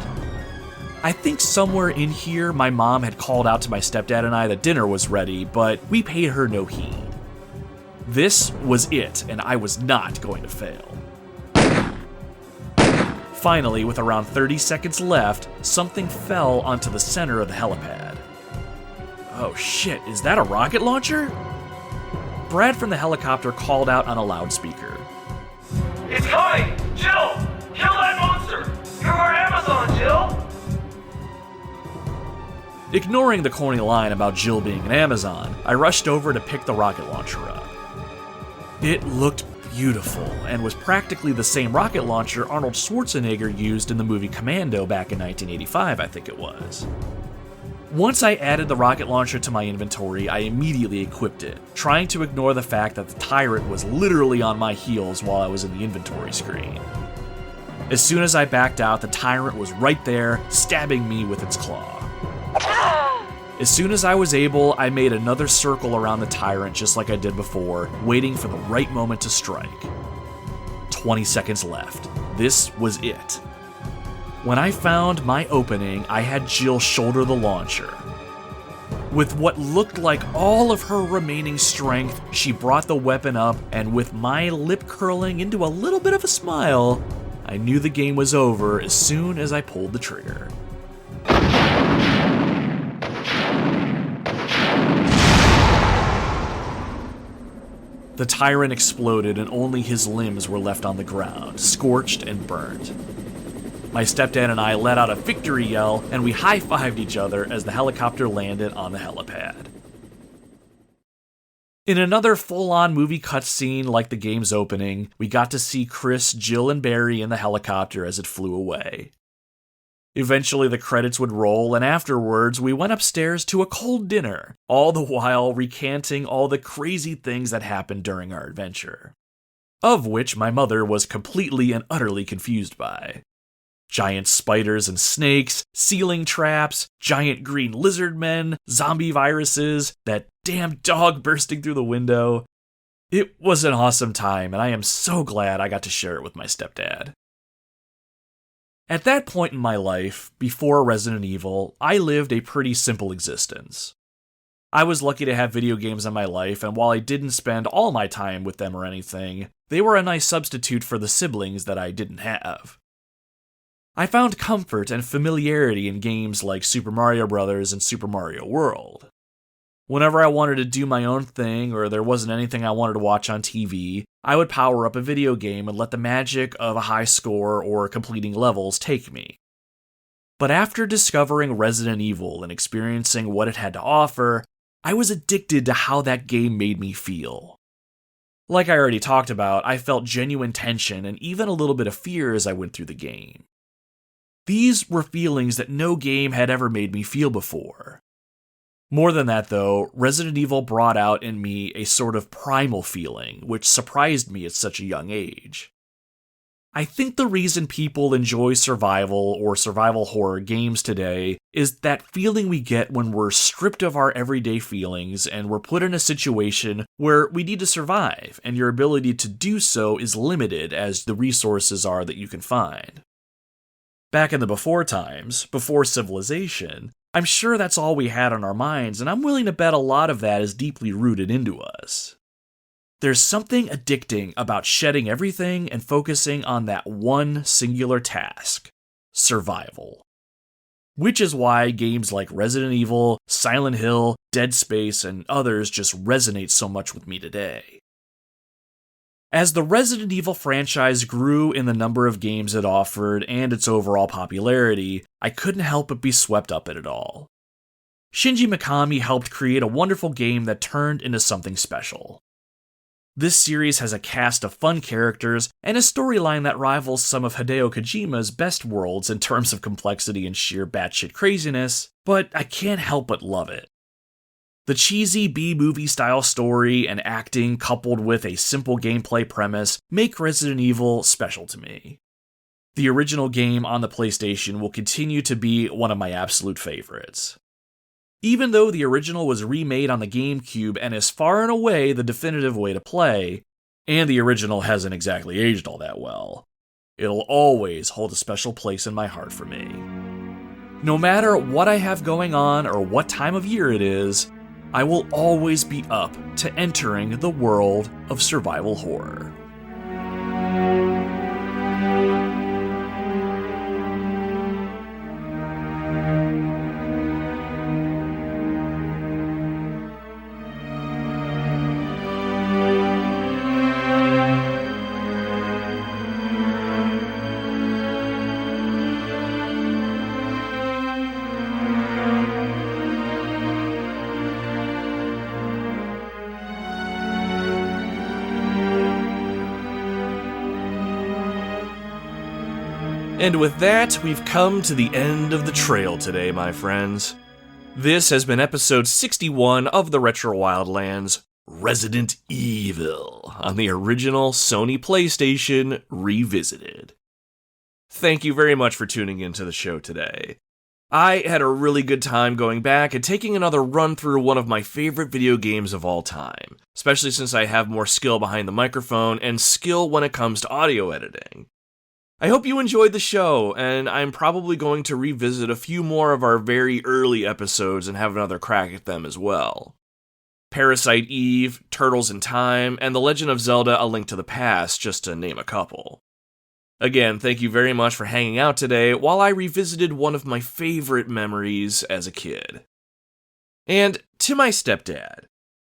I think somewhere in here my mom had called out to my stepdad and I that dinner was ready, but we paid her no heed. This was it, and I was not going to fail. Finally, with around 30 seconds left, something fell onto the center of the helipad. Oh shit, is that a rocket launcher? Brad from the helicopter called out on a loudspeaker. It's coming! Jill! Kill that monster! You're our Amazon, Jill! Ignoring the corny line about Jill being an Amazon, I rushed over to pick the rocket launcher up. It looked beautiful, and was practically the same rocket launcher Arnold Schwarzenegger used in the movie Commando back in 1985, I think it was. Once I added the rocket launcher to my inventory, I immediately equipped it, trying to ignore the fact that the tyrant was literally on my heels while I was in the inventory screen. As soon as I backed out, the tyrant was right there, stabbing me with its claw. As soon as I was able, I made another circle around the tyrant just like I did before, waiting for the right moment to strike. 20 seconds left. This was it. When I found my opening, I had Jill shoulder the launcher. With what looked like all of her remaining strength, she brought the weapon up, and with my lip curling into a little bit of a smile, I knew the game was over as soon as I pulled the trigger. The tyrant exploded and only his limbs were left on the ground, scorched and burnt. My stepdad and I let out a victory yell, and we high-fived each other as the helicopter landed on the helipad. In another full-on movie cutscene like the game's opening, we got to see Chris, Jill, and Barry in the helicopter as it flew away. Eventually the credits would roll, and afterwards we went upstairs to a cold dinner, all the while recanting all the crazy things that happened during our adventure. Of which my mother was completely and utterly confused by. Giant spiders and snakes, ceiling traps, giant green lizard men, zombie viruses, that damn dog bursting through the window. It was an awesome time, and I am so glad I got to share it with my stepdad. At that point in my life, before Resident Evil, I lived a pretty simple existence. I was lucky to have video games in my life, and while I didn't spend all my time with them or anything, they were a nice substitute for the siblings that I didn't have. I found comfort and familiarity in games like Super Mario Bros. And Super Mario World. Whenever I wanted to do my own thing or there wasn't anything I wanted to watch on TV, I would power up a video game and let the magic of a high score or completing levels take me. But after discovering Resident Evil and experiencing what it had to offer, I was addicted to how that game made me feel. Like I already talked about, I felt genuine tension and even a little bit of fear as I went through the game. These were feelings that no game had ever made me feel before. More than that, though, Resident Evil brought out in me a sort of primal feeling, which surprised me at such a young age. I think the reason people enjoy survival or survival horror games today is that feeling we get when we're stripped of our everyday feelings and we're put in a situation where we need to survive, and your ability to do so is limited as the resources are that you can find. Back in the before times, before civilization, I'm sure that's all we had on our minds, and I'm willing to bet a lot of that is deeply rooted into us. There's something addicting about shedding everything and focusing on that one singular task: survival. Which is why games like Resident Evil, Silent Hill, Dead Space, and others just resonate so much with me today. As the Resident Evil franchise grew in the number of games it offered and its overall popularity, I couldn't help but be swept up in it all. Shinji Mikami helped create a wonderful game that turned into something special. This series has a cast of fun characters and a storyline that rivals some of Hideo Kojima's best worlds in terms of complexity and sheer batshit craziness, but I can't help but love it. The cheesy B-movie style story and acting coupled with a simple gameplay premise make Resident Evil special to me. The original game on the PlayStation will continue to be one of my absolute favorites. Even though the original was remade on the GameCube and is far and away the definitive way to play, and the original hasn't exactly aged all that well, it'll always hold a special place in my heart for me. No matter what I have going on or what time of year it is, I will always be up to entering the world of survival horror. And with that, we've come to the end of the trail today, my friends. This has been episode 61 of the Retro Wildlands, Resident Evil, on the original Sony PlayStation Revisited. Thank you very much for tuning into the show today. I had a really good time going back and taking another run through one of my favorite video games of all time, especially since I have more skill behind the microphone and skill when it comes to audio editing. I hope you enjoyed the show, and I'm probably going to revisit a few more of our very early episodes and have another crack at them as well. Parasite Eve, Turtles in Time, and The Legend of Zelda: A Link to the Past, just to name a couple. Again, thank you very much for hanging out today while I revisited one of my favorite memories as a kid. And to my stepdad,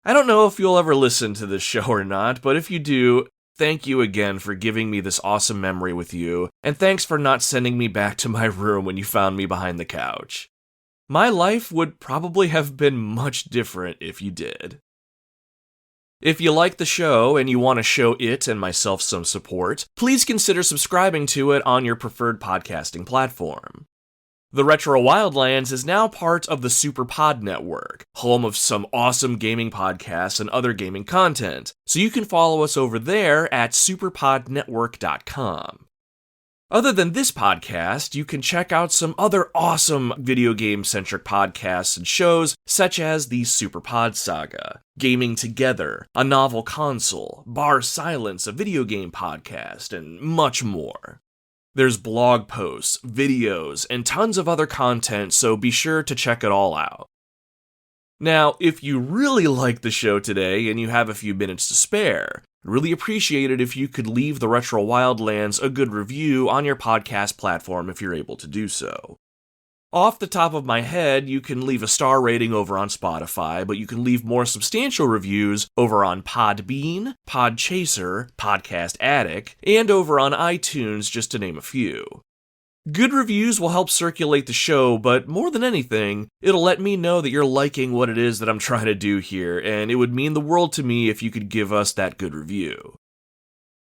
I don't know if you'll ever listen to this show or not, but if you do, thank you again for giving me this awesome memory with you, and thanks for not sending me back to my room when you found me behind the couch. My life would probably have been much different if you did. If you like the show and you want to show it and myself some support, please consider subscribing to it on your preferred podcasting platform. The Retro Wildlands is now part of the SuperPod Network, home of some awesome gaming podcasts and other gaming content, so you can follow us over there at superpodnetwork.com. Other than this podcast, you can check out some other awesome video game-centric podcasts and shows, such as the SuperPod Saga, Gaming Together, A Novel Console, Bar Silence, a video game podcast, and much more. There's blog posts, videos, and tons of other content, so be sure to check it all out. Now, if you really like the show today and you have a few minutes to spare, I'd really appreciate it if you could leave the Retro Wildlands a good review on your podcast platform if you're able to do so. Off the top of my head, you can leave a star rating over on Spotify, but you can leave more substantial reviews over on Podbean, Podchaser, Podcast Addict, and over on iTunes, just to name a few. Good reviews will help circulate the show, but more than anything, it'll let me know that you're liking what it is that I'm trying to do here, and it would mean the world to me if you could give us that good review.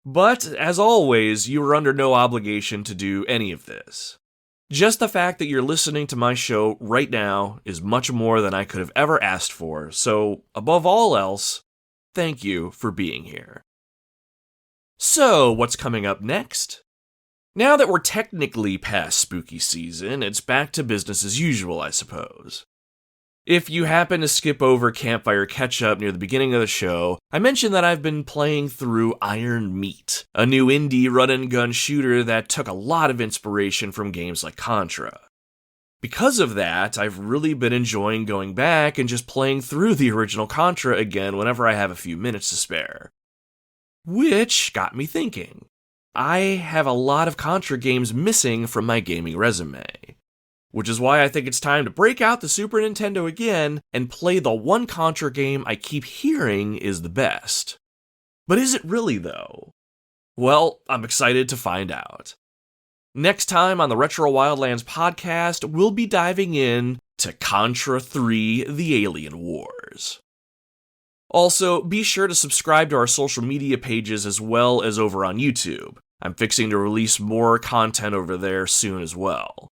But, as always, you are under no obligation to do any of this. Just the fact that you're listening to my show right now is much more than I could have ever asked for, so, above all else, thank you for being here. So, what's coming up next? Now that we're technically past spooky season, it's back to business as usual, I suppose. If you happen to skip over Campfire Catch-up near the beginning of the show, I mentioned that I've been playing through Iron Meat, a new indie run-and-gun shooter that took a lot of inspiration from games like Contra. Because of that, I've really been enjoying going back and just playing through the original Contra again whenever I have a few minutes to spare. Which got me thinking. I have a lot of Contra games missing from my gaming resume. Which is why I think it's time to break out the Super Nintendo again and play the one Contra game I keep hearing is the best. But is it really, though? Well, I'm excited to find out. Next time on the Retro Wildlands podcast, we'll be diving in to Contra 3: The Alien Wars. Also, be sure to subscribe to our social media pages as well as over on YouTube. I'm fixing to release more content over there soon as well.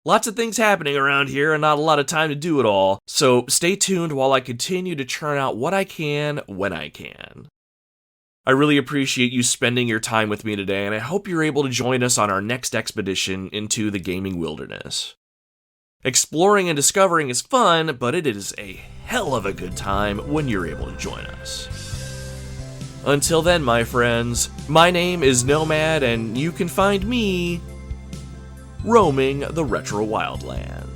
Lots of things happening around here and not a lot of time to do it all, so stay tuned while I continue to churn out what I can when I can. I really appreciate you spending your time with me today, and I hope you're able to join us on our next expedition into the gaming wilderness. Exploring and discovering is fun, but it is a hell of a good time when you're able to join us. Until then, my friends, my name is Nomad, and you can find me roaming the Retro Wildlands.